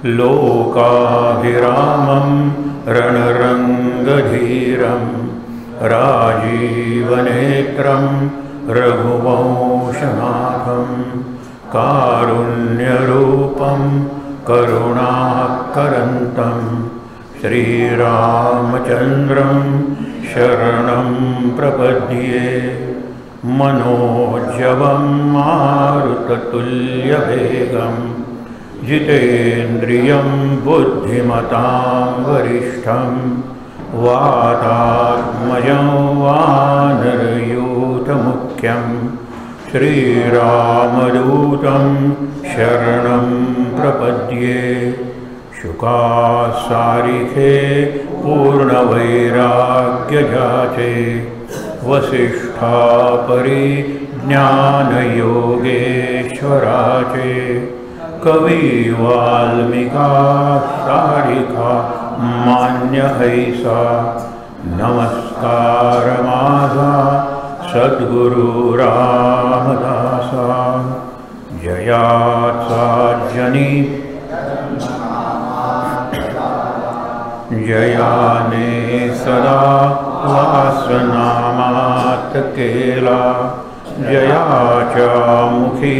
लोकाभिरामं रणरङ्गधीरं राजीवनेत्रं रघुवंशनाथं कारुण्यरूपं करुणाकरन्तं श्रीरामचन्द्रं शरणं प्रपद्ये। मनोजवं मारुततुल्यवेगं जितेन्द्रियं बुद्धिमतां वरिष्ठं वातात्मजं वानरयूथमुख्यं श्रीरामदूतं शरणं प्रपद्ये। शुकासारिखे पूर्णवैराग्यजाते वसिष्ठापरिज्ञानयोगेश्वराचे कविवाल्मीकासारिका मान्य ऐसा। नमस्कार माझा सद्गुरु रामदासा जयाचा जनी जयाने सदा वासनामात केला जयाच्या मुखी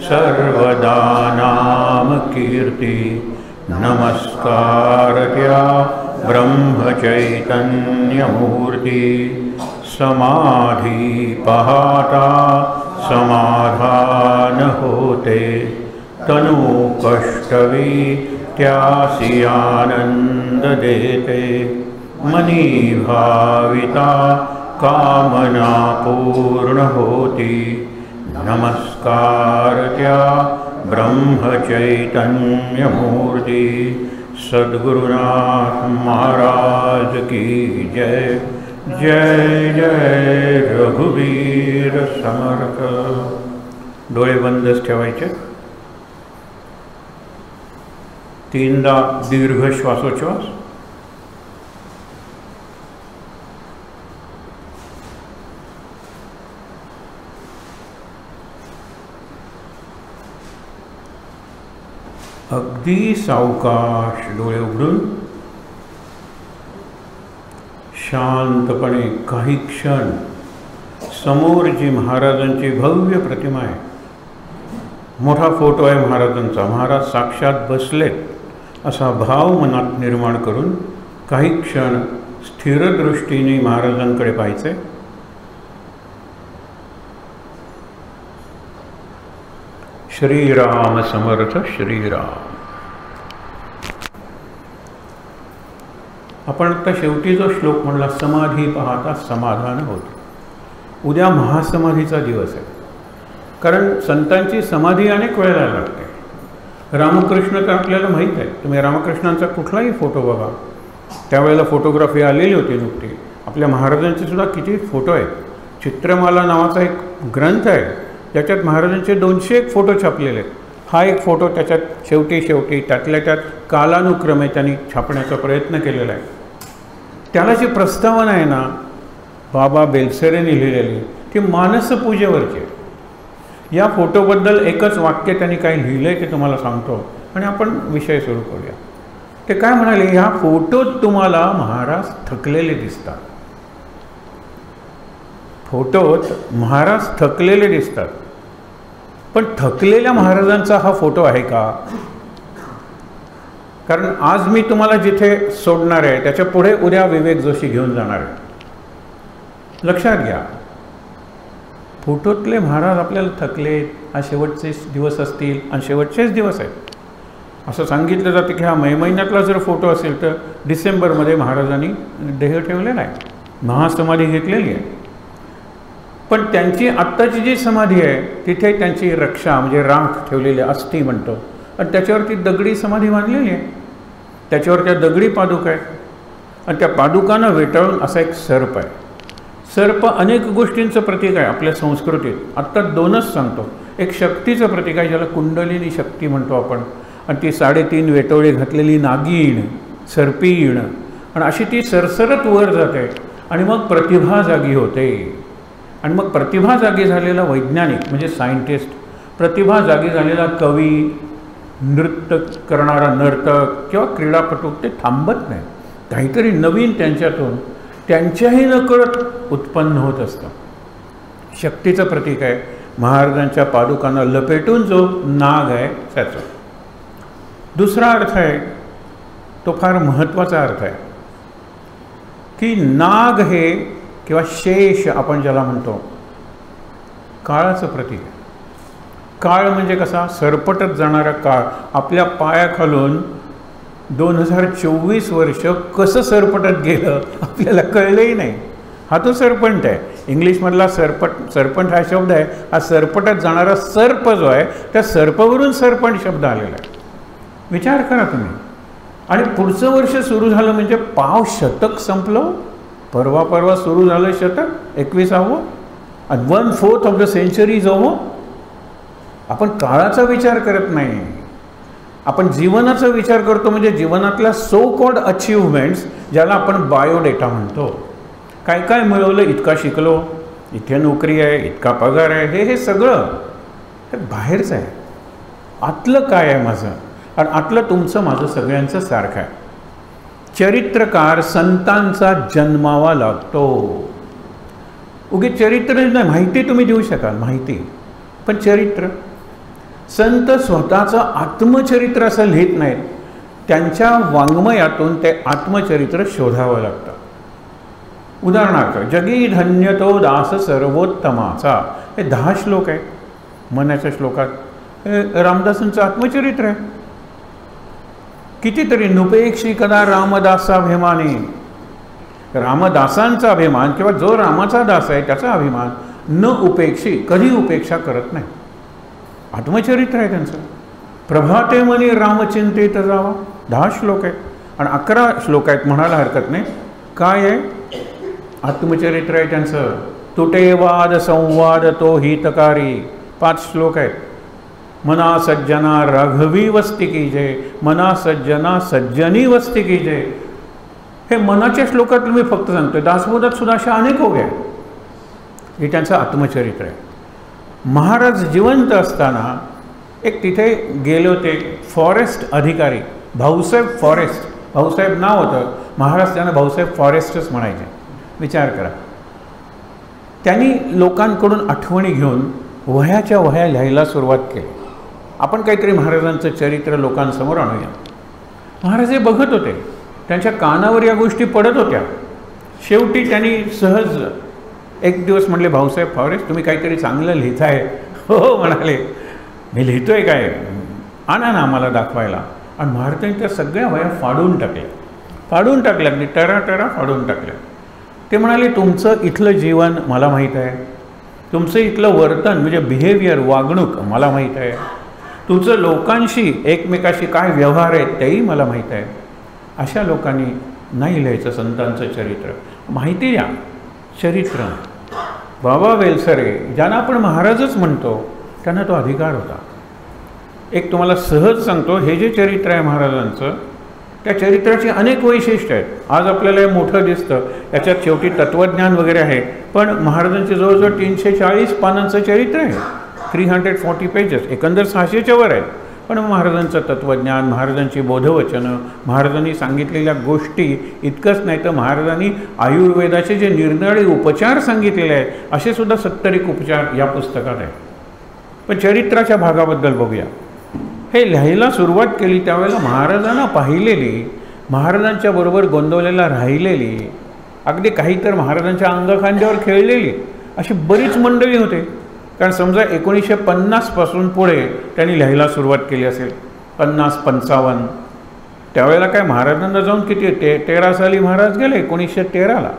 सर्वदा नाम कीर्ती। नमस्कार त्या ब्रह्मचैतन्यमूर्ती समाधी पाहता समाधान होते तनु कष्टवी त्यासी आनंद देते मनी भाविता कामना पूर्ण होती। नमस्कार त्या ब्रह्मचैतन्यमूर्ती सद्गुरुनाथ महाराज की जय। जय जय रघुवीर समर्थ। डोळे बंदच ठेवायचे। तीनदा दीर्घ श्वासोच्छ्वास। अगदी सावकाश डोळे उघडून शांतपणे काही क्षण समोर जी महाराजांची भव्य प्रतिमा आहे, मोठा फोटो आहे महाराजांचा, महाराज साक्षात बसलेत असा भाव मनात निर्माण करून काही क्षण स्थिर दृष्टीने महाराजांकडे पाहायचे। श्रीराम समर्थ श्रीराम। आपण आता शेवटी जो श्लोक म्हणला समाधी पाहता समाधान होते। उद्या महासमाधीचा दिवस आहे, कारण संतांची समाधी अनेक वेळेला लागते। रामकृष्ण तर आपल्याला माहीत आहे, तुम्ही रामकृष्णांचा कुठलाही फोटो बघा, त्यावेळेला फोटोग्राफी आलेली होती नुकती। आपल्या महाराजांचे सुद्धा किती फोटो आहेत। चित्रमाला नावाचा एक ग्रंथ आहे, त्याच्यात महाराजांचे 201 फोटो छापलेले आहेत। हा एक फोटो त्याच्यात शेवटी त्यातल्या त्यात कालानुक्रमे त्यांनी छापण्याचा प्रयत्न केलेला आहे। त्याला जी प्रस्तावना आहे ना, बाबा बेलसरेने लिहिलेली, ती मानसपूजेवरची आहे। या फोटोबद्दल एकच वाक्य त्यांनी काय लिहिलं आहे ते तुम्हाला सांगतो आणि आपण विषय सुरू करूया। ते काय म्हणाले, ह्या फोटोत तुम्हाला महाराज थकलेले दिसतात। फोटोत महाराज थकलेले दिसतात, पण थकलेल्या महाराजांचा हा फोटो आहे का? कारण आज मी तुम्हाला जिथे सोडणार आहे त्याच्या पुढे उद्या विवेक जोशी घेऊन जाणार आहे। लक्षात घ्या, फोटोतले महाराज आपल्याला थकले, हा शेवटचे दिवस असतील आणि शेवटचेच दिवस आहेत असं सांगितलं जातं की हा मे महिन्यातला जर फोटो असेल तर डिसेंबरमध्ये महाराजांनी देह ठेवलेला आहे, महासमाधी घेतलेली आहे। पण त्यांची आत्ताची जी समाधी आहे तिथे त्यांची रक्षा म्हणजे राख ठेवलेली अस्थी म्हणतो, आणि त्याच्यावरती दगडी समाधी बांधलेली आहे। त्याच्यावर त्या दगडी पादुका आहेत आणि त्या पादुकांना वेटाळून असा एक सर्प आहे। सर्प अनेक गोष्टींचं प्रतीक आहे आपल्या संस्कृतीत। आत्ता 2च सांगतो। एक शक्तीचं प्रतीक आहे ज्याला कुंडलिनी शक्ती म्हणतो आपण, आणि ती 3.5 वेटोळे घातलेली नागिण, सर्पीण, आणि अशी ती सरसरत वर जाते आणि मग प्रतिभा जागी होते। आणि मग प्रतिभा जागी झालेला वैज्ञानिक म्हणजे सायंटिस्ट, प्रतिभा जागी झालेला कवी, नृत्य करणारा नर्तक किंवा क्रीडापटू ते थांबत नाही, काहीतरी नवीन त्यांच्यातून त्यांच्याही नकळत उत्पन्न होत असतं. शक्तीचं प्रतीक आहे. महाराजांच्या पादुकांना लपेटून जो नाग आहे त्याचा दुसरा अर्थ आहे, तो फार महत्त्वाचा अर्थ आहे की नाग हे किंवा शेष आपण ज्याला म्हणतो, काळाचं प्रतीक आहे. काळ म्हणजे कसा, सरपटत जाणारा काळ. आपल्या पायाखालून 2024 वर्ष कसं सरपटत गेलं आपल्याला कळलंही नाही. हा तो सरपंट आहे. इंग्लिशमधला सरपंट हा शब्द आहे. हा सरपटत जाणारा सर्प जो आहे त्या सर्पावरून सरपंट शब्द आलेला आहे. विचार करा तुम्ही. आणि पुढचं वर्ष सुरू झालं म्हणजे पाव शतक संपलं. परवा सुरू झालं शतक 21ावं आणि 1/4 ऑफ द सेंचुरी जो. आपण काळाचा विचार करत नाही, आपण जीवनाचा विचार करतो. म्हणजे जीवनातल्या सो कॉल्ड अचीवमेंट्स ज्याला आपण बायोडेटा म्हणतो. काय काय मिळवलं, इतका शिकलो, इथे नोकरी आहे, इतका पगार आहे, हे सगळं हे बाहेरचं आहे. आतलं काय आहे माझं, आणि आतलं तुमचं माझं सगळ्यांचं सारखं आहे. चरित्रकार संतांचा जन्मावा लागतो. उगीच चरित्र नाही, माहिती तुम्ही देऊ शकाल माहिती, पण चरित्र संत स्वतःचं आत्मचरित्र असं लिहित नाहीत. त्यांच्या वाङ्मयातून ते आत्मचरित्र शोधावं लागतं. उदाहरणार्थ, जगी धन्य तो दास सर्वोत्तमाचा, हे 10 श्लोक आहेत मनाच्या श्लोकात. हे रामदासांचं आत्मचरित्र आहे. कितीतरी नुपेक्षी कदा रामदासाभिमानी, रामदासांचा अभिमान किंवा जो रामाचा दास आहे त्याचा अभिमान न उपेक्षी, कधी उपेक्षा करत नाही. आत्मचरित्र आहे त्यांचं. प्रभाते मनी रामचिंतेत जावा, 10 श्लोक आहेत आणि 11 श्लोक आहेत म्हणायला हरकत नाही. काय आहे आत्मचरित्र आहे त्यांचं. तुटे वाद संवाद तो हितकारी, 5 श्लोक आहेत. मना सज्जना राघवी वस्ती की जय, मना सज्जना सज्जनी वस्ती की जय. हे मनाच्या श्लोकात मी फक्त सांगतोय. दासबोधात सुद्धा अशा अनेक ओव्या आहेत. हे त्यांचं आत्मचरित्र आहे. महाराज जिवंत असताना एक तिथे गेले होते फॉरेस्ट अधिकारी, भाऊसाहेब फॉरेस्ट, भाऊसाहेब नाव होतं, महाराज त्यांना भाऊसाहेब फॉरेस्टच म्हणायचे. विचार करा. त्यांनी लोकांकडून आठवणी घेऊन वह्याच्या वह्या लिहायला सुरुवात केली. आपण काहीतरी महाराजांचं चरित्र लोकांसमोर आणूया. महाराज हे बघत होते, त्यांच्या कानावर या गोष्टी पडत होत्या. शेवटी त्यांनी सहज एक दिवस म्हणले, भाऊसाहेब फॉरेस्ट तुम्ही काहीतरी चांगलं लिहिताय. हो म्हणाले, मी लिहितोय काय, आणा ना आम्हाला दाखवायला. आणि महाराजांनी त्या सगळ्या वह्या फाडून टाकल्या, अगदी टरा फाडून टाकल्या. ते म्हणाले, तुमचं इथलं जीवन मला माहीत आहे, तुमचं इथलं वर्तन म्हणजे बिहेवियर, वागणूक मला माहीत आहे, तुमचं लोकांशी एकमेकाशी काय व्यवहार आहेत तेही मला माहीत आहे. अशा लोकांनी नाही लिहायचं संतांचं चरित्र. माहिती द्या चरित्र. बाबा वेलसरे ज्यांना आपण महाराजच म्हणतो त्यांना तो अधिकार होता. एक तुम्हाला सहज सांगतो, हे जे चरित्र आहे महाराजांचं, त्या चरित्राची अनेक वैशिष्ट्य आहेत. आज आपल्याला हे मोठं दिसतं, याच्यात शेवटी तत्त्वज्ञान वगैरे आहे, पण महाराजांचे जवळजवळ 340 पानांचं चरित्र आहे. 340 पेजेस, एकंदर 600च्या वर आहे. पण महाराजांचं तत्त्वज्ञान, महाराजांची बोधवचनं, महाराजांनी सांगितलेल्या गोष्टी इतकंच नाही तर महाराजांनी आयुर्वेदाचे जे निरनिराळे उपचार सांगितलेले आहेत असे सुद्धा 70 उपचार या पुस्तकात आहेत. पण चरित्राच्या भागाबद्दल बघूया. हे लिहायला सुरुवात केली त्यावेळेला महाराजांना पाहिलेली, महाराजांच्या बरोबर गोंदवलेला राहिलेली, अगदी काही तर महाराजांच्या अंगखांद्यावर खेळलेली अशी बरीच मंडळी होते. कारण समजा 1950 पासून पुढे त्यांनी लिहायला सुरुवात केली असेल, 50-55, त्यावेळेला काय महाराजांना जाऊन किती 13 साली महाराज गेले 1913ला.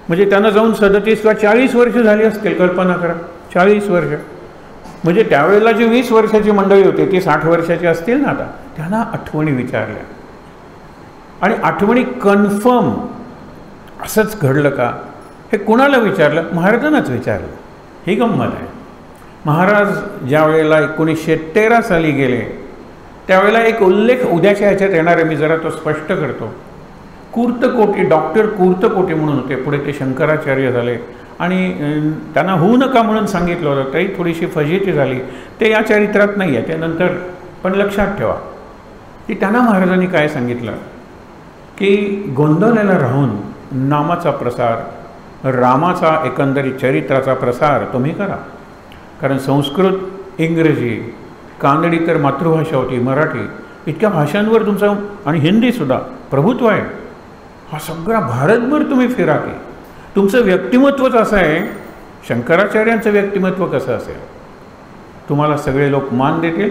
म्हणजे त्यांना जाऊन 37 किंवा 40 वर्ष झाली असतील. कल्पना करा, 40 वर्ष. म्हणजे त्यावेळेला जी 20 वर्षाची मंडळी होती ती 60 वर्षाची असतील ना आता. त्यांना आठवणी विचारल्या आणि आठवणी कन्फर्म असंच घडलं का हे कुणाला विचारलं? महाराजांनाच विचारलं. ही गंमत आहे. महाराज ज्या वेळेला 1913 साली गेले त्यावेळेला एक उल्लेख उद्याच्या ह्याच्यात येणार आहे, मी जरा तो स्पष्ट करतो. कूर्तकोटी, डॉक्टर कूर्तकोटी म्हणून होते, पुढे ते शंकराचार्य झाले आणि त्यांना होऊ नका म्हणून सांगितलं होतं, तरी थोडीशी फजिती झाली. ते या चरित्रात नाही आहे, ते नंतर पण लक्षात ठेवा की त्यांना महाराजांनी काय सांगितलं की गोंधळाला राहून नामाचा प्रसार, रामाचा एकंदरीत चरित्राचा प्रसार तुम्ही करा. कारण संस्कृत, इंग्रजी, कानडी तर मातृभाषा होती, मराठी, इतक्या भाषांवर तुमचं आणि हिंदीसुद्धा प्रभुत्व आहे. हा सगळा भारतभर तुम्ही फिरा की तुमचं व्यक्तिमत्वच असं आहे. शंकराचार्यांचं व्यक्तिमत्व कसं असेल? तुम्हाला सगळे लोक मान देतील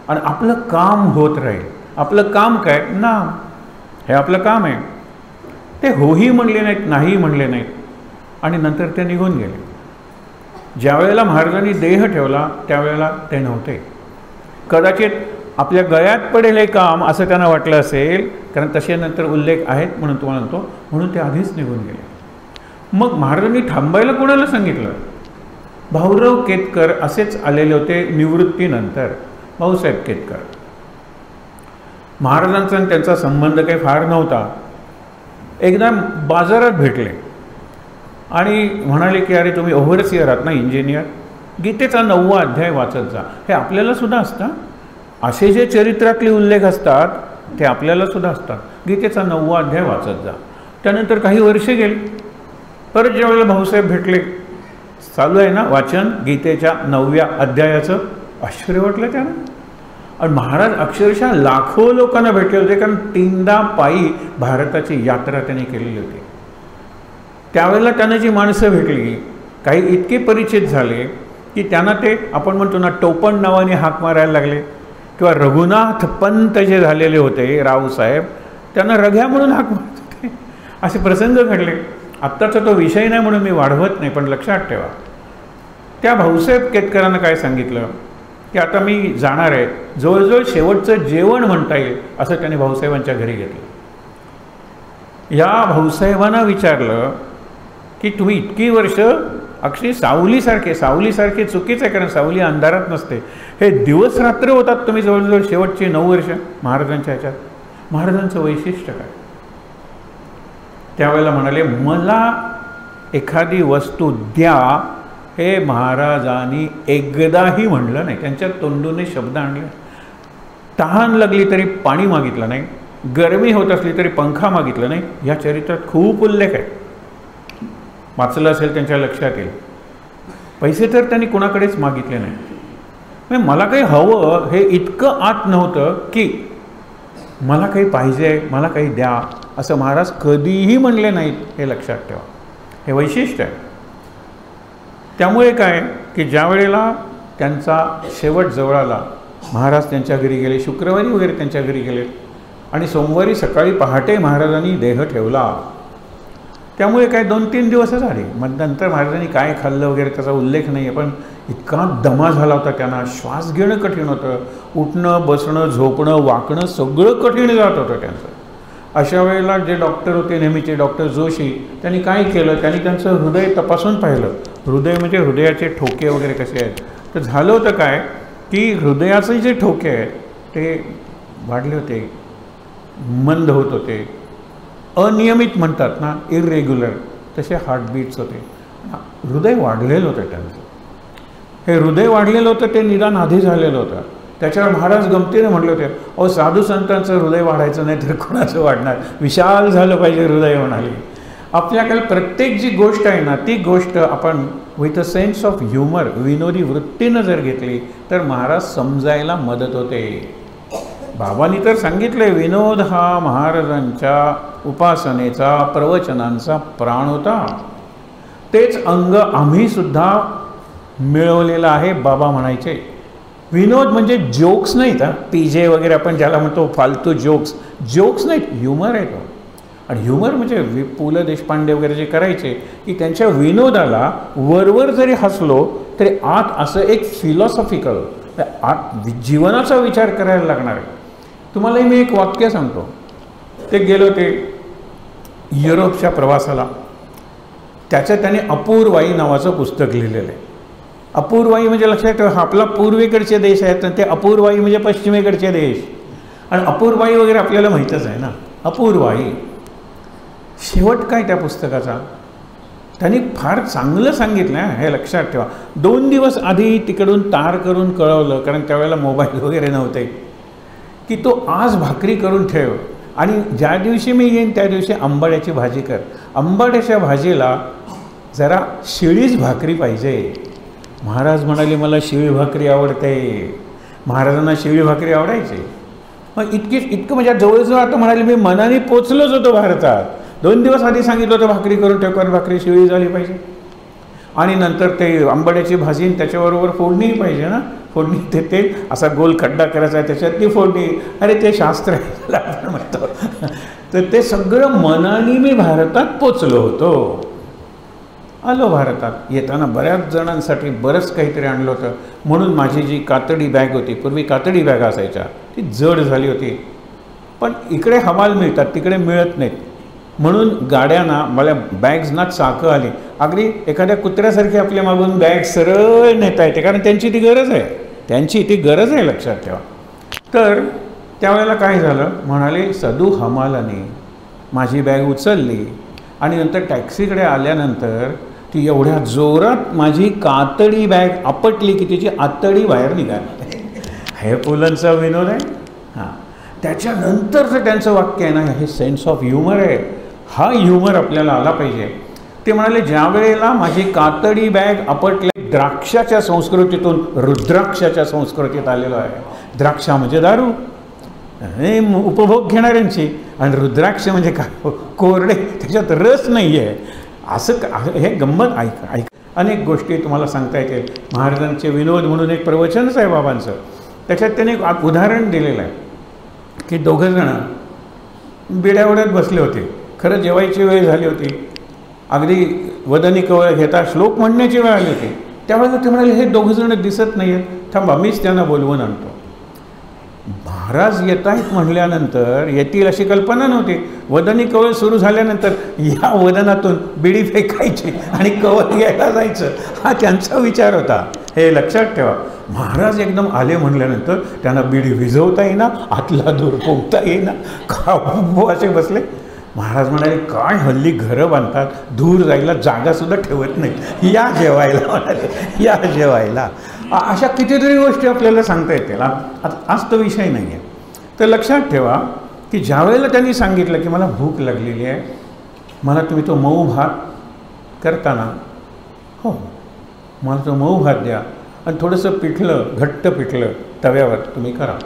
आणि आपलं काम होत राहील. आपलं काम काय? नाम. हे आपलं काम आहे. ते होही म्हणले नाहीत, नाही म्हणले नाहीत आणि नंतर ते निघून गेले. ज्या वेळेला महाराजांनी देह ठेवला त्यावेळेला ते नव्हते. कदाचित आपल्या गळ्यात पडेल हे काम असं त्यांना वाटलं असेल, कारण तसे नंतर उल्लेख आहेत म्हणून तुम्हाला म्हणतो, म्हणून ते आधीच निघून गेले. मग महाराजांनी थांबायला कोणाला सांगितलं? भाऊराव केतकर असेच आलेले होते निवृत्तीनंतर. भाऊसाहेब केतकर, महाराजांचा आणि त्यांचा संबंध काही फार नव्हता. एकदा बाजारात भेटले आणि म्हणाले की अरे तुम्ही ओव्हरसिअर आहात ना, इंजिनियर, गीतेचा 9वा अध्याय वाचत जा. हे आपल्याला सुद्धा असतं. असे जे चरित्रातले उल्लेख असतात ते आपल्याला सुद्धा असतात. गीतेचा 9वा अध्याय वाचत जा. त्यानंतर काही वर्षे गेली, परत ज्यावेळेला भाऊसाहेब भेटले, चालू आहे ना वाचन गीतेच्या 9व्या अध्यायाचं. आश्चर्य वाटलं त्यांना. आणि महाराज अक्षरशः लाखो लोकांना भेटले होते, कारण 3दा पायी भारताची यात्रा त्यांनी केलेली होती. त्यावेळेला त्यांना जी माणसं भेटली, काही इतके परिचित झाले की त्यांना ते आपण म्हणतो ना टोपण नावाने हाक मारायला लागले. किंवा रघुनाथ पंत जे झालेले होते रावसाहेब, त्यांना रघ्या म्हणून हाक मारत होते. असे प्रसंग घडले. आत्ताचा तो विषय नाही म्हणून मी वाढवत नाही, पण लक्षात ठेवा. त्या भाऊसाहेब केतकरांना काय सांगितलं की आता मी जाणार आहे, जवळजवळ शेवटचं जेवण म्हणता येईल असं त्यांनी भाऊसाहेबांच्या घरी घेतलं. या भाऊसाहेबांना विचारलं की तुम्ही इतकी वर्ष अक्षरी सावलीसारखे चुकीचं आहे, कारण सावली अंधारात नसते, हे दिवस रात्र होतात तुम्ही जवळजवळ शेवटची 9 वर्ष महाराजांच्या ह्याच्यात. महाराजांचं वैशिष्ट्य काय? त्यावेळेला म्हणाले मला एखादी वस्तू द्या, हे महाराजांनी एकदाही म्हणलं नाही. त्यांच्या तोंडूने शब्द आणले. तहान लागली तरी पाणी मागितलं नाही, गरमी होत असली तरी पंखा मागितला नाही. या चरित्रात खूप उल्लेख आहे, वाचलं असेल त्यांच्या लक्षात येईल. पैसे तर त्यांनी कोणाकडेच मागितले नाही. म्हणजे मला काही हवं हे इतकं आत नव्हतं की मला काही पाहिजे, मला काही द्या, असं महाराज कधीही म्हणले नाहीत. हे लक्षात ठेवा, हे वैशिष्ट्य आहे. त्यामुळे काय की ज्या वेळेला त्यांचा शेवट जवळ आला, महाराज त्यांच्या घरी गेले, शुक्रवारी वगैरे त्यांच्या घरी गेले आणि सोमवारी सकाळी पहाटे महाराजांनी देह ठेवला. त्यामुळे काय 2-3 दिवसच आले. मग नंतर महाराजांनी काय खाल्लं वगैरे त्याचा उल्लेख नाही आहे, पण इतका दमा झाला होता त्यांना, श्वास घेणं कठीण होतं, उठणं बसणं झोपणं वाकणं सगळं कठीण जात होतं त्यांचं. अशा वेळेला जे डॉक्टर होते नेहमीचे, डॉक्टर जोशी, त्यांनी काय केलं, त्यांनी त्यांचं हृदय तपासून पाहिलं. हृदय म्हणजे हृदयाचे ठोके वगैरे कसे आहेत. तर झालं होतं काय की हृदयाचे जे ठोके आहेत ते वाढले होते, मंद होत होते, अनियमित म्हणतात ना, इरेग्युलर, तसे हार्टबीट्स होते. हृदय वाढलेलं होतं त्यांचं. हे हृदय वाढलेलं होतं ते निदान आधी झालेलं होतं. त्याच्यावर महाराज गमतीने म्हटले होते, अहो साधू संतांचं हृदय वाढायचं नाही तर कोणाचं वाढणार, विशाल झालं पाहिजे हृदय म्हणाले. आपल्याकडे प्रत्येक जी गोष्ट आहे ना ती गोष्ट आपण with a sense of humour, विनोदी वृत्तीनं जर घेतली तर महाराज समजायला मदत होते. बाबांनी तर सांगितले, विनोद हा महाराजांच्या उपासनेचा प्रवचनांचा प्राण होता. तेच अंग आम्ही सुद्धा मिळवलेलं आहे. बाबा म्हणायचे विनोद म्हणजे जोक्स नाहीत, पीजे वगैरे आपण ज्याला म्हणतो फालतू जोक्स नाहीत, ह्युमर आहे तो. आणि ह्युमर म्हणजे पु ल देशपांडे वगैरे जे करायचे की त्यांच्या विनोदाला वरवर जरी हसलो तरी आत असं एक फिलॉसॉफिकल आत जीवनाचा विचार करायला लागणार आहे. तुम्हालाही मी एक वाक्य सांगतो. ते गेलो ते युरोपच्या प्रवासाला, त्याचं त्याने अपूर्वाई नावाचं पुस्तक लिहिलेलं आहे. अपूर्वाई म्हणजे लक्षात ठेवा, आपला पूर्वेकडचे देश आहेत आणि ते अपूर्वाई म्हणजे पश्चिमेकडचे देश. आणि अपूर्वाई वगैरे आपल्याला माहीतच आहे ना. अपूर्वाई शेवट काय त्या पुस्तकाचा त्यांनी फार चांगलं सांगितलं आहे, हे लक्षात ठेवा. 2 दिवस आधी तिकडून तार करून कळवलं, कारण त्यावेळेला मोबाईल वगैरे नव्हते. की तो आज भाकरी करून ठेव आणि ज्या दिवशी मी येईन त्या दिवशी आंबाड्याची भाजी कर. आंबाड्याच्या भाजीला जरा शिळीच भाकरी पाहिजे. महाराज म्हणाले मला शिळी भाकरी आवडते. महाराजांना शिळी भाकरी आवडायची. मग इतकं म्हणजे जवळजवळ आता म्हणाले मी मनाने पोचलोच होतो भारतात. 2 दिवस आधी सांगितलं होतं भाकरी करून ठेव कारण भाकरी शिळी झाली पाहिजे. आणि नंतर ते आंबाड्याची भाजी त्याच्याबरोबर फोडणीही पाहिजे ना. फोडणी ते असा गोल खड्डा करायचा आहे त्याच्यात ती फोडणी. अरे ते शास्त्र आहे आपण म्हणतो. तर ते सगळं मनाने मी भारतात पोचलो होतो. आलो भारतात. येताना बऱ्याच जणांसाठी बरंच काहीतरी आणलं होतं. म्हणून माझी जी कातडी बॅग होती, पूर्वी कातडी बॅग असायच्या, ती जड झाली होती. पण इकडे हमाल मिळतात तिकडे मिळत नाहीत. म्हणून गाड्यांना मला बॅग्सना चाकं आली. अगदी एखाद्या कुत्र्यासारखी आपल्या मागून बॅग सरळ नेता येते कारण त्यांची ती गरज आहे लक्षात ठेवा. तर त्यावेळेला काय झालं म्हणाले सदू हमालाने माझी बॅग उचलली आणि नंतर टॅक्सीकडे आल्यानंतर ती एवढ्या जोरात माझी कातडी बॅग आपटली की तिची आतडी बाहेर निघाली. हे पुलंचा विनोद आहे. हां, त्याच्यानंतरचं त्यांचं वाक्य आहे ना, हे सेन्स ऑफ ह्युमर आहे. हा ह्युमर आपल्याला आला पाहिजे. ते म्हणाले ज्या वेळेला माझी कातडी बॅग आपटली, द्राक्षाच्या संस्कृतीतून रुद्राक्षाच्या संस्कृतीत आलेलो आहे. द्राक्षा म्हणजे दारू, हे उपभोग घेणाऱ्यांची, आणि रुद्राक्ष म्हणजे काय कोरडे, त्याच्यात रस नाही आहे. असं हे गंमत ऐक अनेक गोष्टी तुम्हाला सांगता येतील. महाराजांचे विनोद म्हणून एक प्रवचनच आहे बाबांचं. त्याच्यात त्याने एक उदाहरण दिलेलं आहे की 2 जण बिड्यावड्यात बसले होते. खरं जेवायची वेळ झाली होती. अगदी वदनी कवळ घेता श्लोक म्हणण्याची वेळ आली होती. त्यावेळेला ते म्हणाले हे 2 जण दिसत नाही आहेत, थांबा मीच त्यांना बोलवून आणतो. महाराज येत आहेत म्हटल्यानंतर येतील अशी कल्पना नव्हती. वदनी कवळ सुरू झाल्यानंतर या वदनातून बिडी फेकायची आणि कवळ घ्यायला जायचं, हा त्यांचा विचार होता. हे लक्षात ठेवा. महाराज एकदम आले म्हणल्यानंतर त्यांना बिडी विझवता येईना, आतला दूर पोगता येईना, का असे बसले. महाराज म्हणाले काय हल्ली घरं बांधतात, दूर जायला जागासुद्धा ठेवत नाही, या जेवायला म्हणाले, या जेवायला. अशा कितीतरी गोष्टी आपल्याला सांगता येतील. आज तो विषय नाही आहे. तर लक्षात ठेवा की ज्या वेळेला त्यांनी सांगितलं की मला भूक लागलेली आहे, मला तुम्ही तो मऊ भात करताना, हो मला तो मऊ भात द्या आणि थोडंसं पिठलं, घट्ट पिठलं तव्यावर तुम्ही करा.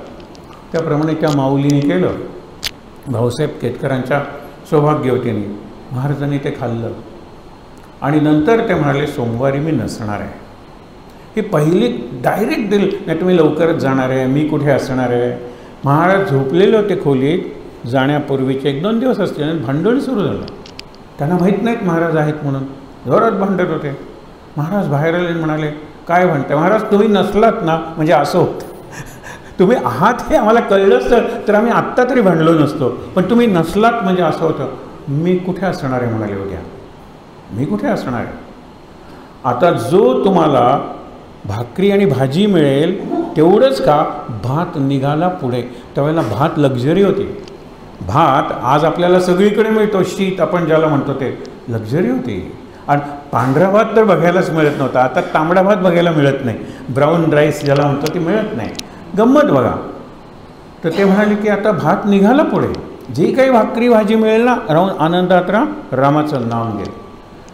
त्याप्रमाणे त्या माऊलीने केलं. भाऊसाहेब केतकरांच्या सौभाग्यवतीने महाराजांनी ते खाल्लं आणि नंतर ते म्हणाले सोमवारी मी नसणार आहे. ही पहिली डायरेक्ट दिल, नाही तुम्ही लवकरच जाणार आहे, मी कुठे असणार आहे. महाराज झोपलेले होते खोलीत. जाण्यापूर्वीचे 1-2 दिवस असते आणि भांडण सुरू झालं. त्यांना माहीत नाहीत महाराज आहेत म्हणून, जोरात भांडत होते. महाराज बाहेर आले म्हणाले काय म्हणते. महाराज तुम्ही नसलात ना म्हणजे असं होतं, तुम्ही आहात हे आम्हाला कळलंच तर आम्ही आत्ता तरी भांडलो नसतो, पण तुम्ही नसलात म्हणजे असं होतं. मी कुठे असणार आहे म्हणाले उद्या, मी कुठे असणार आहे. आता जो तुम्हाला भाकरी आणि भाजी मिळेल तेवढंच का, भात निघाला पुढे. त्यावेळेला भात लक्झरी होती. भात आज आपल्याला सगळीकडे मिळतो, शीत आपण ज्याला म्हणतो ते लक्झरी होती. आणि पांढरा भात तर बघायलाच मिळत नव्हता. आता तांबडा भात बघायला मिळत नाही, ब्राऊन राईस ज्याला म्हणतो ते मिळत नाही. गंमत बघा. तर ते म्हणाले की आता भात निघाला पुढे, जी काही भाकरी भाजी मिळेल ना राहून आनंदात राहा, रामाचं नाव घेईल.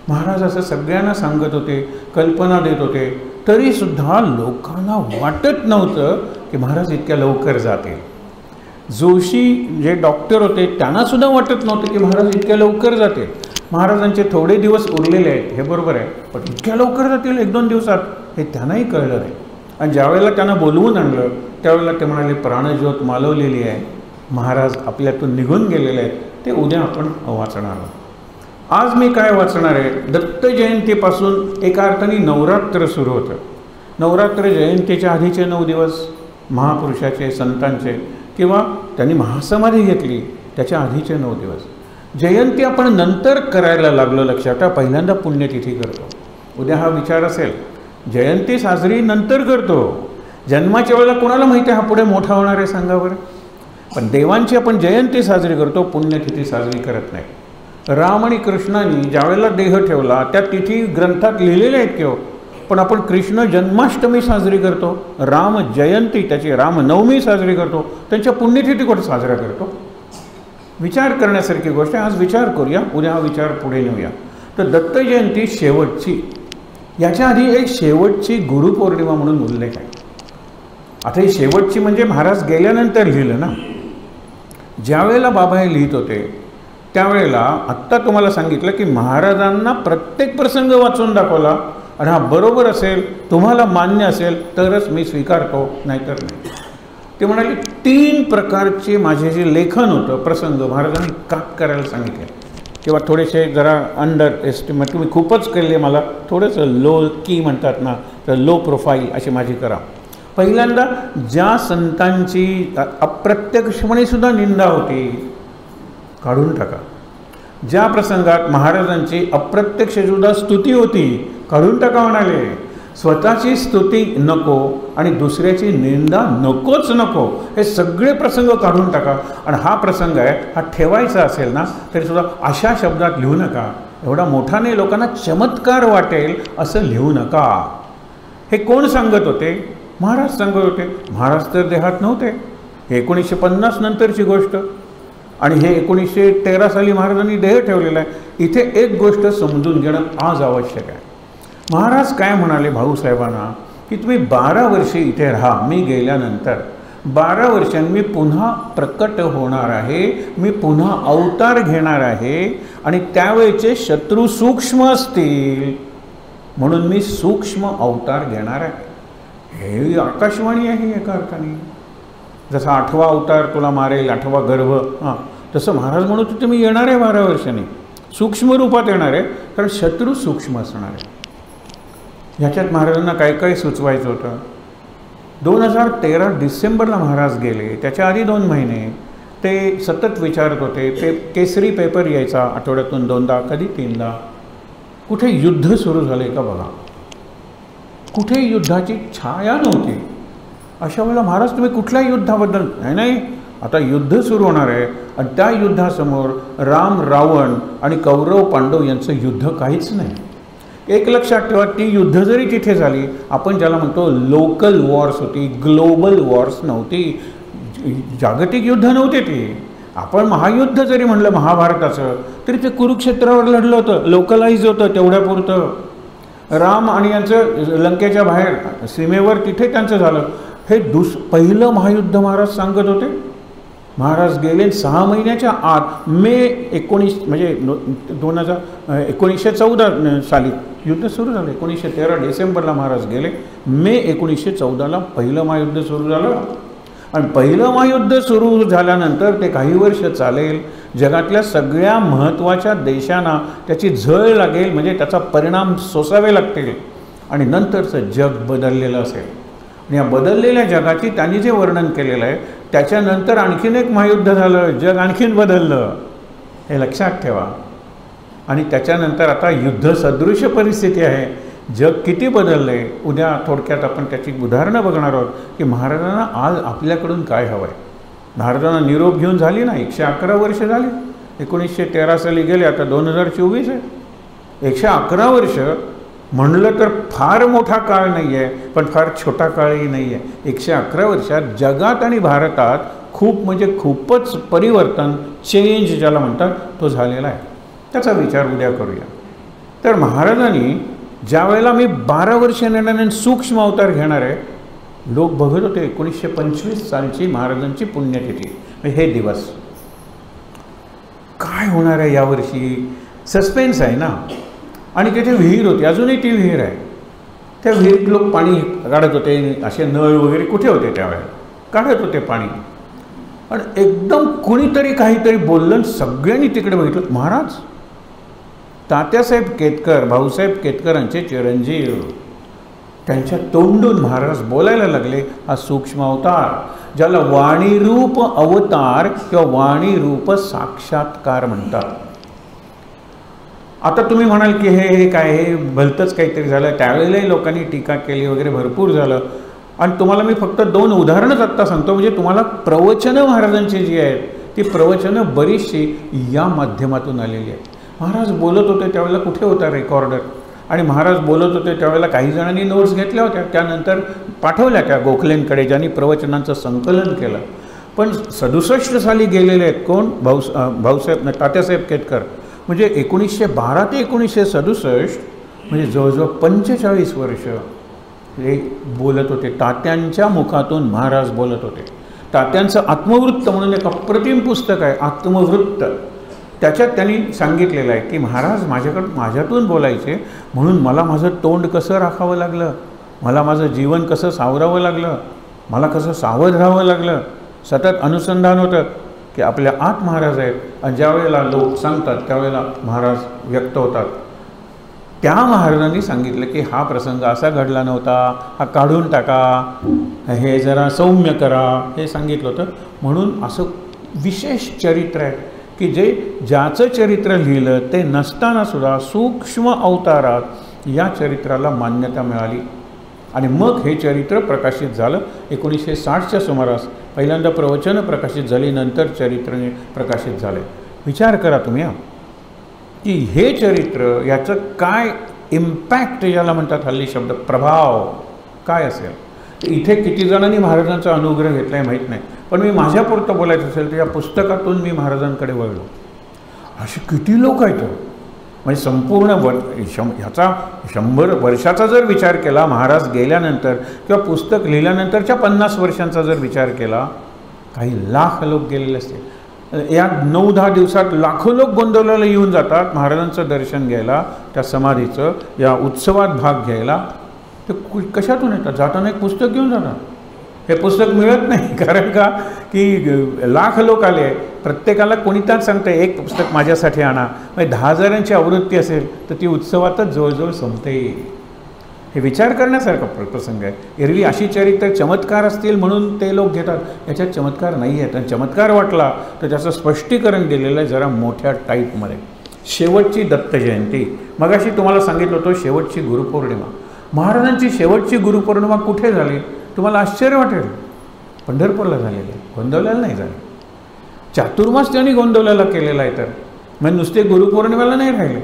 महाराज असं सगळ्यांना सांगत होते, कल्पना देत होते. तरीसुद्धा लोकांना वाटत नव्हतं की महाराज इतक्या लवकर जातील. जोशी जे डॉक्टर होते त्यांनासुद्धा वाटत नव्हतं की महाराज इतक्या लवकर जातील. महाराजांचे थोडे दिवस उरलेले आहेत हे बरोबर आहे, पण इतक्या लवकर जातील 1-2 दिवसात हे त्यांनाही कळलं नाही. आणि ज्यावेळेला त्यांना बोलवून आणलं त्यावेळेला ते म्हणाले प्राणज्योत मालवलेली आहे, महाराज आपल्यातून निघून गेलेले आहेत, ते उद्या आपण वाचणार आहोत. आज मी काय वाचणार आहे. दत्त जयंतीपासून एका अर्थाने नवरात्र सुरू होतं. नवरात्र जयंतीच्या आधीचे 9 दिवस महापुरुषाचे, संतांचे, किंवा त्यांनी महासमाधी घेतली त्याच्या आधीचे 9 दिवस. जयंती आपण नंतर करायला लागलो. लक्षात पहिल्यांदा पुण्यतिथी करतो. उद्या हा विचार असेल, जयंती साजरी नंतर करतो. जन्माच्या वेळेला कोणाला माहिती आहे हा पुढे मोठा होणार आहे सांगा बरं. पण देवांची आपण जयंती साजरी करतो, पुण्यतिथी साजरी करत नाही. राम आणि कृष्णाने ज्यावेळेला देह ठेवला त्या तिथी ग्रंथात लिहिलेल्या आहेत की हो, पण आपण कृष्ण जन्माष्टमी साजरी करतो, राम जयंती त्याची रामनवमी साजरी करतो, त्यांच्या पुण्यतिथी कुठे साजरा करतो? विचार करण्यासारखी गोष्ट आहे. आज विचार करूया, उद्या हा विचार पुढे नेऊया. तर दत्त जयंती शेवटची, याच्या आधी एक शेवटची गुरुपौर्णिमा म्हणून उल्लेख आहे. आता ही शेवटची म्हणजे महाराज गेल्यानंतर लिहिलं ना. ज्यावेळेला बाबा हे लिहित होते त्यावेळेला आत्ता तुम्हाला सांगितलं की महाराजांना प्रत्येक प्रसंग वाचून दाखवला आणि हा बरोबर असेल, तुम्हाला मान्य असेल तरच मी स्वीकारतो, नाहीतर नाही. ते म्हणाले 3 प्रकारचे माझे जे लेखन होतं प्रसंग महाराजांनी काट करायला सांगितले किंवा थोडेसे जरा अंडर एस्टिमेट तुम्ही खूपच केले, मला थोडंसं लो की म्हणतात ना, तर लो प्रोफाईल अशी माझी करा. पहिल्यांदा ज्या संतांची अप्रत्यक्षपणे सुद्धा निंदा होती काढून टाका. ज्या प्रसंगात महाराजांची अप्रत्यक्ष सुद्धा स्तुती होती काढून टाका म्हणाले. स्वतःची स्तुती नको आणि दुसऱ्याची निंदा नकोच नको, हे सगळे प्रसंग काढून टाका. आणि हा प्रसंग आहे, हा ठेवायचा असेल ना तरी सुद्धा अशा शब्दात लिहू नका, एवढा मोठा नाही, लोकांना चमत्कार वाटेल असं लिहू नका. हे कोण सांगत होते? महाराज सांगत होते. महाराज तर देहात नव्हते, हे 1950 नंतरची गोष्ट आणि हे 1913 साली महाराजांनी देह ठेवलेला आहे. इथे एक गोष्ट समजून घेणं आज आवश्यक आहे. महाराज काय म्हणाले भाऊसाहेबांना की तुम्ही 12 वर्षे इथे राहा, मी गेल्यानंतर 12 वर्षांनी मी पुन्हा प्रकट होणार आहे, मी पुन्हा अवतार घेणार आहे आणि त्यावेळेचे शत्रू सूक्ष्म असतील म्हणून मी सूक्ष्म अवतार घेणार आहे. हे आकाशवाणी आहे एका अर्थाने. जसा 8वा अवतार तुला मारेल, 8वा गर्भ, हां, तसं महाराज म्हणत होते मी येणार आहे 12 वर्षांनी, सूक्ष्म रूपात येणार आहे, कारण शत्रू सूक्ष्म असणार आहे. ह्याच्यात महाराजांना काय काय सुचवायचं होतं. 2013 डिसेंबरला महाराज गेले, त्याच्या आधी 2 महिने ते सतत विचारत होते. केसरी पेपर यायचा आठवड्यातून 2दा, कधी 3दा. कुठे युद्ध सुरू झाले का बघा, कुठे युद्धाची छाया नव्हती. अशा वेळेला महाराज तुम्ही कुठल्या युद्धाबद्दल, नाही, आता युद्ध सुरू होणार आहे आणि त्या युद्धासमोर राम रावण आणि कौरव पांडव यांचं युद्ध काहीच नाही. एक लक्षात ठेवा, ती युद्ध जरी तिथे झाली, आपण ज्याला म्हणतो लोकल वॉर्स होती, ग्लोबल वॉर्स नव्हती, जागतिक युद्ध नव्हते ती. आपण महायुद्ध जरी म्हणलं महाभारताचं तरी ते कुरुक्षेत्रावर लढलं होतं, लोकलाइज होतं तेवढ्यापुरतं. राम आणि यांचं लंकेच्या बाहेर सीमेवर तिथे त्यांचं झालं. हे पहिलं महायुद्ध महाराज सांगत होते. महाराज गेले 6 महिन्याच्या आत मे 19 म्हणजे 1914 साली युद्ध सुरू झालं. 1913 डिसेंबरला महाराज गेले, मे 1914ला पहिलं महायुद्ध सुरू झालं. आणि पहिलं महायुद्ध सुरू झाल्यानंतर ते काही वर्ष चालेल, जगातल्या सगळ्या महत्त्वाच्या देशांना त्याची झळ लागेल, म्हणजे त्याचा परिणाम सोसावे लागतील आणि नंतरचं जग बदललेलं असेल. आणि या बदललेल्या जगाची त्यांनी जे वर्णन केलेलं आहे त्याच्यानंतर आणखीन एक महायुद्ध झालं, जग आणखीन बदललं, हे लक्षात ठेवा. आणि त्याच्यानंतर आता युद्धसदृश परिस्थिती आहे, जग किती बदललं आहे. उद्या थोडक्यात आपण त्याची उदाहरणं बघणार आहोत की महाराजांना आज आपल्याकडून काय हवं आहे. महाराजांना निरोप घेऊन झाली ना, 111 वर्ष झाली. 1913 साली गेले, आता 2024 आहे. 111 वर्ष म्हणलं तर फार मोठा काळ नाही आहे, पण फार छोटा काळही नाही आहे. 111 वर्षात जगात आणि भारतात खूप म्हणजे खूपच परिवर्तन, चेंज ज्याला म्हणतात, तो झालेला आहे. त्याचा विचार उद्या करूया. तर महाराजांनी ज्या वेळेला मी 12 वर्ष येणाऱ्या सूक्ष्म अवतार घेणार आहे, लोक बघत होते. 1925 सालची महाराजांची पुण्यतिथी, हे दिवस काय होणार आहे यावर्षी, सस्पेन्स आहे ना. आणि तिथे विहीर होती, अजूनही ती विहीर आहे. त्या विहिरीत लोक पाणी काढत होते, असे नळ वगैरे कुठे होते त्यावेळेला, काढत होते पाणी. आणि एकदम कुणीतरी काहीतरी बोललं, सगळ्यांनी तिकडे बघितलं. महाराज तात्यासाहेब केतकर, भाऊसाहेब केतकरांचे चिरंजीव, त्यांच्या तोंडून महाराज बोलायला लागले. हा सूक्ष्म अवतार, ज्याला वाणीरूप अवतार किंवा वाणीरूप साक्षात्कार म्हणतात. आता तुम्ही म्हणाल की हे काय, हे भलतंच काहीतरी झालं. त्यावेळेलाही लोकांनी टीका केली वगैरे, भरपूर झालं. आणि तुम्हाला मी फक्त 2 उदाहरणच आत्ता सांगतो, म्हणजे तुम्हाला प्रवचनं महाराजांची जी आहेत ती प्रवचनं बरीचशी या माध्यमातून आलेली आहेत. महाराज बोलत होते त्यावेळेला कुठे होता रेकॉर्डर, आणि महाराज बोलत होते त्यावेळेला काही जणांनी नोट्स घेतल्या होत्या, त्यानंतर पाठवल्या त्या गोखलेंकडे, ज्यांनी प्रवचनांचं संकलन केलं. पण 67 साली गेलेले आहेत कोण? भाऊसाहेब तात्यासाहेब केतकर. म्हणजे 1912 ते 1967 म्हणजे जवळजवळ 45 वर्ष हे बोलत होते. तात्यांच्या मुखातून महाराज बोलत होते. तात्यांचं आत्मवृत्त म्हणून एक अप्रतिम पुस्तक आहे, आत्मवृत्त. त्याच्यात त्यांनी सांगितलेलं आहे की महाराज माझ्यातून बोलायचे, म्हणून मला माझं तोंड कसं राखावं लागलं, मला माझं जीवन कसं सावरावं लागलं, मला कसं सावध राहावं लागलं. सतत अनुसंधान होतं की आपल्या आत महाराज आहेत, आणि ज्या वेळेला लोक सांगतात त्यावेळेला महाराज व्यक्त होतात. त्या महाराजांनी सांगितलं की हा प्रसंग असा घडला नव्हता, हा काढून टाका, हे जरा सौम्य करा, हे सांगितलं होतं. म्हणून असं विशेष चरित्र आहे की ज्याचं चरित्र लिहिलं ते नसतानासुद्धा सूक्ष्म अवतारात या चरित्राला मान्यता मिळाली. आणि मग हे चरित्र प्रकाशित झालं 1960च्या सुमारास. पहिल्यांदा प्रवचनं प्रकाशित झाली, नंतर चरित्र प्रकाशित झाले. विचार करा तुम्ही की हे चरित्र, याचं काय इम्पॅक्ट याला म्हणतात हल्ली शब्द, प्रभाव काय असेल. इथे किती जणांनी महाराजांचा अनुग्रह घेतला आहे माहीत नाही, पण मी माझ्यापुरतं बोलायचं असेल तर या पुस्तकातून मी महाराजांकडे वळलो. असे किती लोक आहेत. म्हणजे संपूर्ण ह्याचा 100 वर्षाचा जर विचार केला, महाराज गेल्यानंतर किंवा पुस्तक लिहिल्यानंतरच्या 50 वर्षांचा जर विचार केला, काही लाख लोक गेलेले असते. या 9-10 दिवसात लाखो लोक गोंदवल्याला येऊन जातात महाराजांचं दर्शन घ्यायला, त्या समाधीचं या उत्सवात भाग घ्यायला. ते कशातून येतात? जाताना एक पुस्तक घेऊन जातात. हे पुस्तक मिळत नाही, कारण का की लाख लोक आले, प्रत्येकाला कोणीताच सांगते एक पुस्तक माझ्यासाठी आणा. म्हणजे 10,000ची आवृत्ती असेल तर ती उत्सवातच जवळजवळ संपते. हे विचार करण्यासारखा प्रसंग आहे. एरवी अशी चरित्र चमत्कार असतील म्हणून ते लोक घेतात, याच्यात चमत्कार नाही आहेत. आणि चमत्कार वाटला तर त्याचं स्पष्टीकरण दिलेलं आहे जरा मोठ्या टाईपमध्ये. शेवटची दत्त जयंती, मगाशी तुम्हाला सांगितलं होतं शेवटची गुरुपौर्णिमा. महाराजांची शेवटची गुरुपौर्णिमा कुठे झाली? तुम्हाला आश्चर्य वाटेल, पंढरपूरला झालेली आहे, गोंदवल्याला नाही झाली. चातुर्मास त्यांनी गोंदवल्याला केलेला आहे. तर म्हणजे नुसते गुरुपौर्णिमेला नाही राहिले,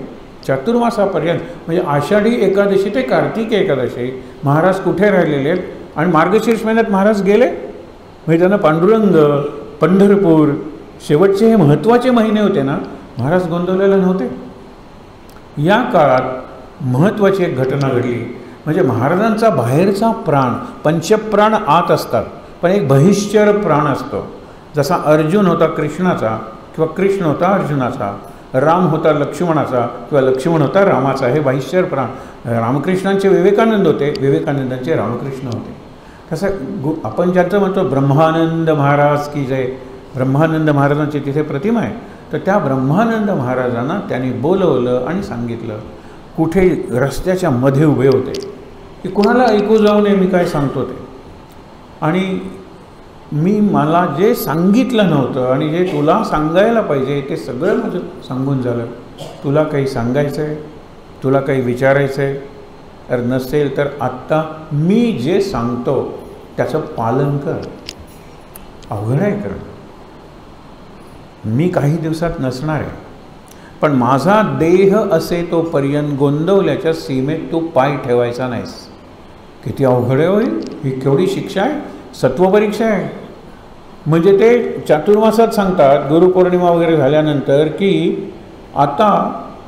चातुर्मासापर्यंत म्हणजे आषाढी एकादशी ते कार्तिक एकादशी महाराज कुठे राहिलेले आहेत. आणि मार्गशीर्ष महिन्यात महाराज गेले, म्हणजे त्यांना पांडुरंग, पंढरपूर शेवटचे हे महत्त्वाचे महिने होते ना, महाराज गोंदवल्याला नव्हते. या काळात महत्त्वाची एक घटना घडली. म्हणजे महाराजांचा बाहेरचा प्राण, पंचप्राण आत असतात, पण एक बहिश्चर प्राण असतो. जसा अर्जुन होता कृष्णाचा किंवा कृष्ण होता अर्जुनाचा, राम होता लक्ष्मणाचा किंवा लक्ष्मण होता रामाचा, हे बहिश्चर प्राण. रामकृष्णांचे विवेकानंद होते, विवेकानंदांचे रामकृष्ण होते. तसं आपण ज्याचं म्हणतो ब्रह्मानंद महाराज की जय, ब्रह्मानंद महाराजांची तिथे प्रतिमा आहे. तर त्या ब्रह्मानंद महाराजांना त्यांनी बोलवलं आणि सांगितलं. कुठे रस्त्याच्या मध्ये उभे होते की कुणाला ऐकू जाऊ नये मी काय सांगतो ते. आणि मला जे सांगितलं नव्हतं आणि जे तुला सांगायला पाहिजे ते सगळं माझं सांगून झालं. तुला काही सांगायचं आहे, तुला काही विचारायचं आहे, तर नसेल तर आत्ता मी जे सांगतो त्याचं पालन कर. अवघड आहे करणं. मी काही दिवसात नसणार आहे, पण माझा देह असे तोपर्यंत गोंदवल्याच्या सीमेत तू पाय ठेवायचा नाहीस. किती अवघड होईल ही, केवढी शिक्षा आहे, सत्वपरीक्षा आहे. म्हणजे ते चातुर्मासात सांगतात गुरुपौर्णिमा वगैरे झाल्यानंतर की आता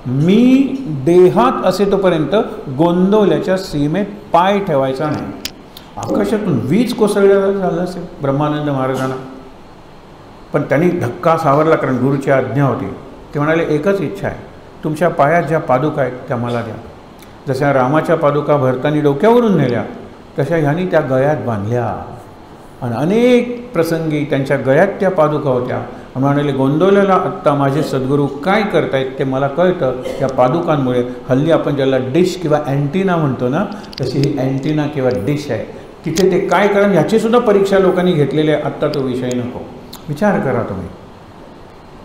मी देहात असे तोपर्यंत गोंदवल्याच्या सीमेत पाय ठेवायचा नाही. आकाशातून वीज कोसळल्या झालं असेल ब्रह्मानंद महाराजांना, पण त्यांनी धक्का सावरला, कारण गुरुची आज्ञा होती. ते म्हणाले एकच इच्छा आहे, तुमच्या पायात ज्या पादुका आहेत त्या मला द्या. जशा रामाच्या पादुका भरतानी डोक्यावरून नेल्या तशा ह्यांनी त्या गळ्यात बांधल्या. आणि अनेक प्रसंगी त्यांच्या गळ्यात त्या पादुका होत्या. म्हणाले गोंदवल्याला आत्ता माझे सद्गुरू काय करतायत ते मला कळतं त्या पादुकांमुळे. हल्ली आपण ज्याला डिश किंवा अँटिना म्हणतो ना, तशी ही अँटिना किंवा डिश आहे. तिथे ते काय करा ह्याचीसुद्धा परीक्षा लोकांनी घेतलेली आहे. आत्ता तो विषय नको. विचार करा तुम्ही.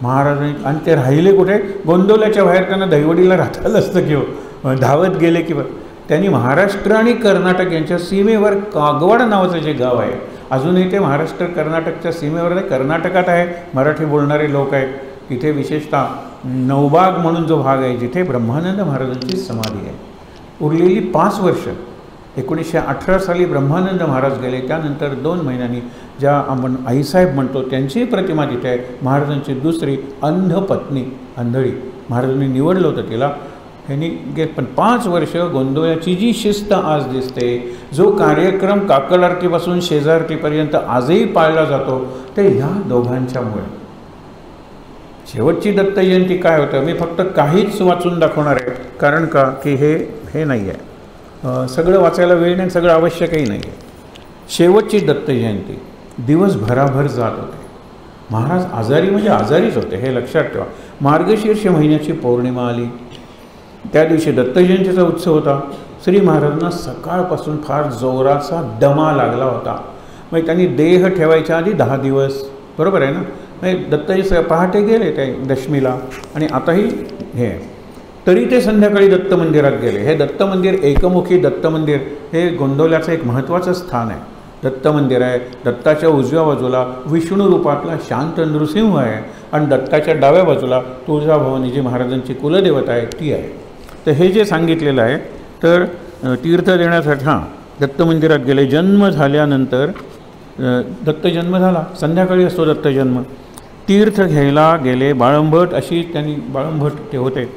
महाराजांनी आणि ते राहिले कुठे? गोंदवल्याच्या बाहेर. त्यांना दहिवडीला राहताल असतं किंवा धावत गेले किंवा. त्यांनी महाराष्ट्र आणि कर्नाटक यांच्या सीमेवर कागवाड नावाचं जे गाव आहे, अजूनही ते महाराष्ट्र कर्नाटकच्या सीमेवर आहे, कर्नाटकात आहे, मराठी बोलणारे लोक आहेत. तिथे विशेषतः नवबाग म्हणून जो भाग आहे जिथे ब्रह्मानंद महाराजांची समाधी आहे, उरलेली 5 वर्ष 1918 साली ब्रह्मानंद महाराज गेले, त्यानंतर 2 महिन्यांनी ज्या आपण आईसाहेब म्हणतो त्यांचीही प्रतिमा तिथे आहे. महाराजांची दुसरी अंध पत्नी, आंधळी, महाराजांनी निवडलं होतं तिला. ह्यांनी पण 5 वर्ष गोंधळाची जी शिस्त आज दिसते, जो कार्यक्रम काकड आरतीपासून शेजारतीपर्यंत आजही पाळला जातो, ते ह्या दोघांच्यामुळे. शेवटची दत्त जयंती काय होतं, मी फक्त काहीच वाचून दाखवणार आहे, कारण का की हे नाही आहे, सगळं वाचायला वेळ नाही, सगळं आवश्यकही नाही आहे. शेवटची दत्त जयंती दिवस भराभर जात होते. महाराज आजारी म्हणजे आजारीच होते, हे लक्षात ठेवा. मार्गशीर्ष महिन्याची पौर्णिमा आली, त्या दिवशी दत्त जयंतीचा उत्सव होता. श्री महाराजांना सकाळपासून फार जोराचा दमा लागला होता. मग त्यांनी देह ठेवायच्या आधी 10 दिवस, बरोबर आहे ना, म्हणजे दत्त पहाटे गेले ते दशमीला, आणि आताही हे तरी ते संध्याकाळी दत्त मंदिरात गेले. हे दत्त मंदिर एकमुखी दत्त मंदिर हे गोंदवल्याचं एक महत्त्वाचं स्थान आहे. दत्त मंदिर आहे, दत्ताच्या उजव्या बाजूला विष्णू रूपातला शांत नृसिंह आहे, आणि दत्ताच्या डाव्या बाजूला तुळजाभवानी जी महाराजांची कुलदेवता आहे ती आहे. तर हे जे सांगितलेलं आहे, तर तीर्थ देण्यासाठी दत्त मंदिरात गेले. जन्म झाल्यानंतर दत्त जन्म झाला, संध्याकाळी असतो दत्त जन्म. तीर्थ घ्यायला गेले. बाळंभट अशी त्यांनी, बाळंभट ते होते,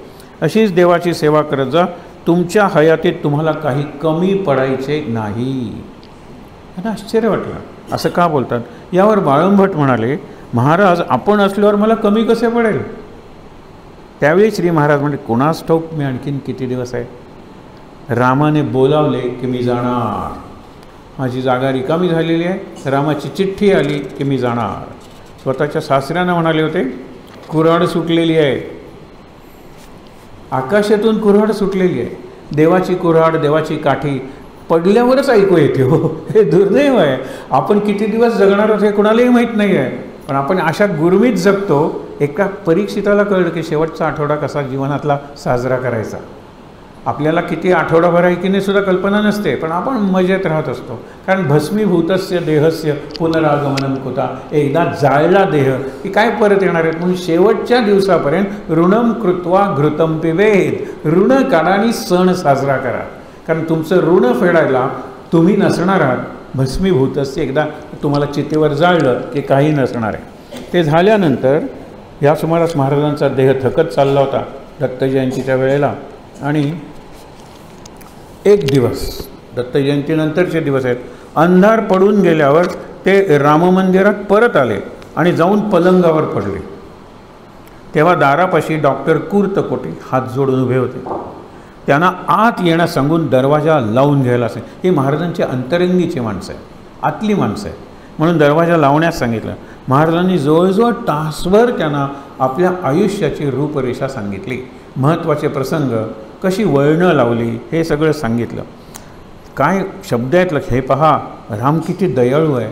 अशीच देवाची सेवा करत जा, तुमच्या हयातीत तुम्हाला काही कमी पडायचे नाही. त्यांना आश्चर्य वाटलं, असं का बोलतात. यावर बाळंभट म्हणाले, महाराज आपण असल्यावर मला कमी कसे पडेल. त्यावेळी श्री महाराज म्हणजे कोणास ठाऊक मी आणखीन किती दिवस आहे. रामाने बोलावले की मी जाणार, माझी जागा रिकामी झालेली आहे. रामाची चिठ्ठी आली की मी जाणार. स्वतःच्या सासऱ्यांना म्हणाले होते, कुऱ्हाड सुटलेली आहे, आकाशातून कुऱ्हाड सुटलेली आहे. देवाची कुऱ्हाड, देवाची काठी पडल्यावरच ऐकू येते. हो, हे दुर्दैव आहे. आपण किती दिवस जगणार आहोत हे कोणालाही माहीत नाही आहे, पण आपण अशा गुरमीत जगतो. एका परीक्षिताला कळलं की शेवटचा आठवडा कसा जीवनातला साजरा करायचा. आपल्याला किती आठवडाभर आहे की नाही सुद्धा कल्पना नसते, पण आपण मजेत राहत असतो. कारण भस्मीभूतस्य देहस्य पुनरागमनम कुता, एकदा जाळला देह की काय परत येणार आहेत. म्हणून शेवटच्या दिवसापर्यंत ऋणम कृत्वा घृतम पिबेत, ऋण काढा आणि सण साजरा करा. कारण तुमचं ऋण फेडायला तुम्ही नसणार आहात. भस्मीभूतस्य, एकदा तुम्हाला चितेवर जाळलं की काही नसणार आहे. ते झाल्यानंतर या सुमारास महाराजांचा देह थकत चालला होता दत्त जयंतीच्या वेळेला. आणि एक दिवस, दत्त जयंतीनंतरचे दिवस आहेत, अंधार पडून गेल्यावर ते राममंदिरात परत आले आणि जाऊन पलंगावर पडले. तेव्हा दारापाशी डॉक्टर कुर्तकोटी हात जोडून उभे होते. त्यांना आत येण्यास सांगून दरवाजा लावून घ्यायला असेल. ही महाराजांची अंतरंगीची माणसं आहे, आतली माणसं आहे, म्हणून दरवाजा लावण्यास सांगितलं. महाराजांनी जवळजवळ तासभर त्यांना आपल्या आयुष्याची रूपरेषा सांगितली. महत्त्वाचे प्रसंग, कशी वळणं लावली, हे सगळं सांगितलं. काय शब्द आहेत लक्ष, हे पहा, राम किती दयाळू आहे.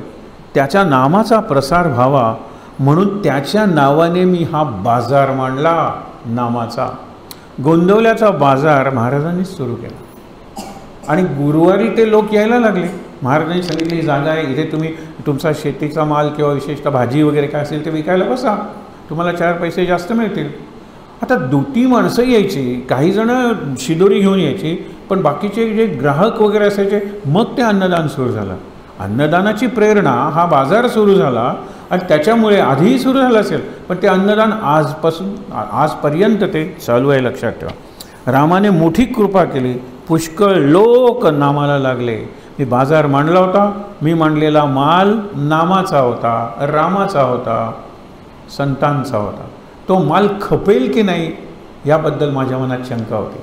त्याच्या नामाचा प्रसार व्हावा म्हणून त्याच्या नावाने मी हा बाजार मांडला नामाचा. गोंदवल्याचा बाजार महाराजांनीच सुरू केला आणि गुरुवारी ते लोक यायला लागले. महाराजांनी सांगितली, ही जागा आहे, इथे तुम्ही तुमचा शेतीचा माल किंवा विशेषतः भाजी वगैरे काय असेल ते विकायला बसा, तुम्हाला 4 पैसे जास्त मिळतील. आता दुटी माणसं यायची, काही जणं शिदोरी घेऊन यायची, पण बाकीचे जे ग्राहक वगैरे असायचे. मग ते अन्नदान सुरू झालं. अन्नदानाची प्रेरणा हा बाजार सुरू झाला आणि त्याच्यामुळे आधीही सुरू झालं असेल, पण ते अन्नदान आजपर्यंत ते चालू आहे, लक्षात ठेवा. रामाने मोठी कृपा केली, पुष्कळ लोक नामाला लागले. मी बाजार मांडला होता, मी मांडलेला माल नामाचा होता, रामाचा होता, संतांचा होता. तो माल खपेल की नाही याबद्दल माझ्या मनात शंका होती,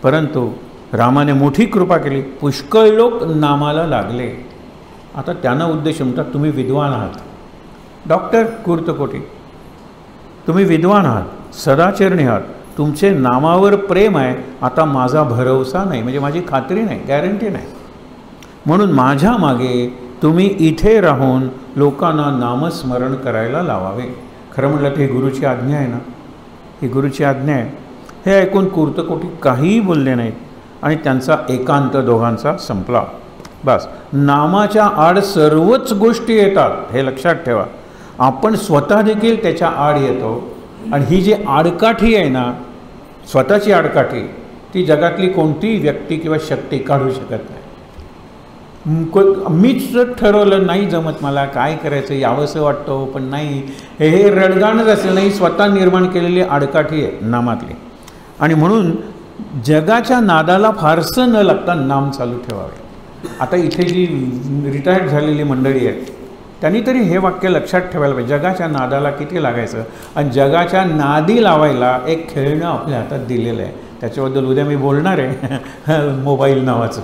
परंतु रामाने मोठी कृपा केली, पुष्कळ लोक नामाला लागले. आता त्यांना उद्देश म्हणतात, तुम्ही विद्वान आहात, डॉक्टर कुर्तकोटी, तुम्ही विद्वान आहात, सदाचरणी आहात, तुमचे नामावर प्रेम आहे. आता माझा भरवसा नाही, म्हणजे माझी खात्री नाही, गॅरंटी नाही, म्हणून माझ्या मागे तुम्ही इथे राहून लोकांना नामस्मरण करायला लावावे. खरं म्हटलं तर ही गुरुची आज्ञा आहे ना, ही गुरुची आज्ञा आहे. हे ऐकून कुर्तकोटी काहीही बोलले नाहीत आणि त्यांचा एकांत दोघांचा संपला. बस, नामाच्या आड सर्वच गोष्टी येतात, हे लक्षात ठेवा. आपण स्वतः देखील त्याच्या आड येतो आणि ही जी आडकाठी आहे ना, स्वतःची आडकाठी, ती जगातली कोणतीही व्यक्ती किंवा शक्ती काढू शकत नाही. मीच ठरवलं नाही जमत, मला काय करायचं यावंसं वाटतं पण नाही, हे रडगाणच असेल नाही, स्वतः निर्माण केलेली आडकाठी आहे नामातली. आणि म्हणून जगाच्या नादाला फारसं न लागता नाम चालू ठेवावे. आता इथे जी रिटायर्ड झालेली मंडळी आहे त्यांनी तरी हे वाक्य लक्षात ठेवायला पाहिजे, जगाच्या नादाला किती लागायचं. आणि जगाच्या नादी लावायला एक खेळणं आपल्या हातात दिलेलं आहे, त्याच्याबद्दल उद्या मी बोलणार आहे, मोबाईल नावाचं.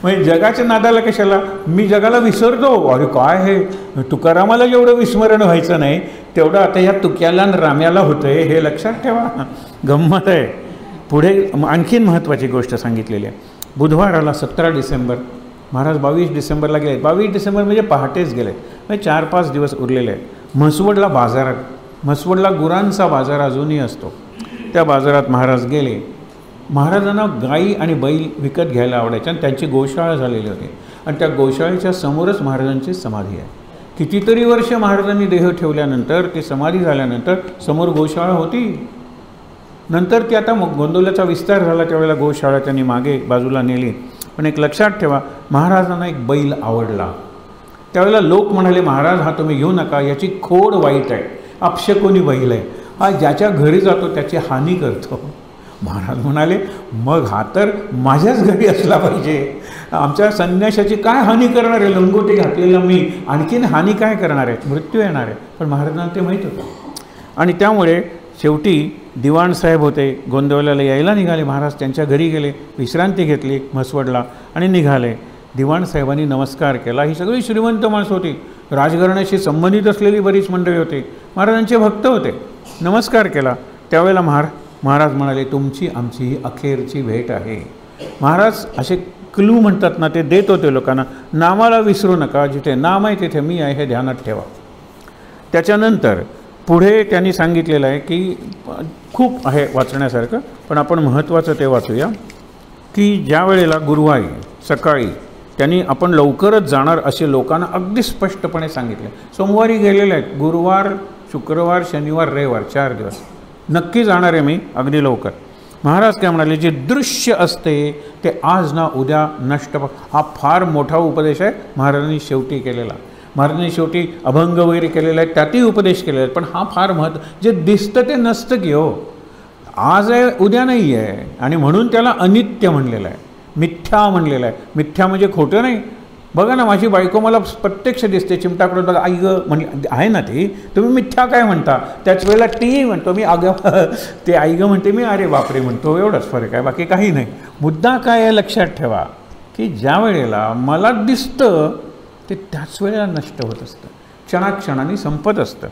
म्हणजे जगाच्या नादाला कशाला, मी जगाला विसरतो, अरे काय हे तुकारामाला जेवढं विस्मरण व्हायचं नाही तेवढं आता या तुक्याला आणि राम्याला होतं आहे, हे लक्षात ठेवा. गंमत आहे. पुढे आणखीन महत्त्वाची गोष्ट सांगितलेली आहे. बुधवार आला 17 डिसेंबर, महाराज 22 डिसेंबरला गेले. 22 डिसेंबर म्हणजे पहाटेच गेले, म्हणजे 4-5 दिवस उरलेले आहेत. म्हसवडला बाजारात, म्हसवडला गुरांचा बाजार अजूनही असतो, त्या बाजारात महाराज गेले. महाराजांना गाई आणि बैल विकत घ्यायला आवडायच्या आणि त्यांची गोशाळा झालेली होती आणि त्या गोशाळेच्या समोरच महाराजांची समाधी आहे. कितीतरी वर्ष महाराजांनी देह ठेवल्यानंतर, ती समाधी झाल्यानंतर समोर गोशाळा होती. नंतर ती आता गोंदवल्याचा विस्तार झाला त्यावेळेला गोशाळा त्यांनी मागे बाजूला नेली. पण एक लक्षात ठेवा, महाराजांना एक बैल आवडला. त्यावेळेला लोक म्हणाले, महाराज हा तुम्ही घेऊ नका, याची खोड वाईट आहे, अपशकुनी बैल आहे, हा ज्याच्या घरी जातो त्याची हानी करतो. महाराज म्हणाले, मग हा तर माझ्याच घरी असला पाहिजे, आमच्या संन्याशाची काय हानी करणार आहे, लंगोटी घातलेला मी आणखीन हानी काय करणार आहे, मृत्यू येणार आहे. पण महाराजांना ते माहीत होतं. आणि त्यामुळे शेवटी दिवाणसाहेब होते, गोंदवल्याला यायला निघाले. महाराज त्यांच्या घरी गेले, विश्रांती घेतली म्हसवडला आणि निघाले. दिवाणसाहेबांनी नमस्कार केला. ही सगळी श्रीमंत माणसं होती, राजघराण्याशी संबंधित असलेली बरीच मंडळी होती, महाराजांचे भक्त होते. नमस्कार केला. त्यावेळेला महाराज म्हणाले, तुमची आमची ही अखेरची भेट आहे. महाराज असे क्लू म्हणतात ना, ते देत होते लोकांना, नामाला विसरू नका, जिथे नाम आहे तिथे मी आहे हे ध्यानात ठेवा. त्याच्यानंतर पुढे त्यांनी सांगितलेलं आहे की खूप आहे वाचण्यासारखं, पण आपण महत्त्वाचं ते वाचूया की ज्या वेळेला गुरुवारी सकाळी त्यांनी आपण लवकरच जाणार असे लोकांना अगदी स्पष्टपणे सांगितले. सोमवारी गेलेले आहेत, गुरुवार, शुक्रवार, शनिवार, रविवार 4 दिवस नक्की जाणार आहे मी अगदी लवकर. महाराज काय म्हणाले, जे दृश्य असते ते आज ना उद्या नष्ट. हा फार मोठा उपदेश आहे महाराजांनी शेवटी केलेला. महाराजांनी शेवटी अभंग वगैरे केलेला आहे, त्यातही उपदेश केलेला आहे, पण हा फार जे दिसतं ते नसतं की हो, आज आहे उद्या नाही आहे. आणि म्हणून त्याला अनित्य म्हणलेलं आहे, मिथ्या म्हणलेलं आहे. मिथ्या म्हणजे खोटं नाही. बघा ना, माझी बायको मला प्रत्यक्ष दिसते, चिमटाकडून बघा, आई गं म्हणजे आहे ना ती, तुम्ही मिथ्या काय म्हणता, त्याच वेळेला टी म्हणतो मी, अगं ते आई गं म्हणते मी, अरे बापरे म्हणतो, एवढंच फरक आहे, बाकी काही नाही. मुद्दा काय आहे लक्षात ठेवा की ज्या वेळेला मला दिसतं ते त्याच वेळेला नष्ट होत असतं, क्षणाक्षणाने संपत असतं.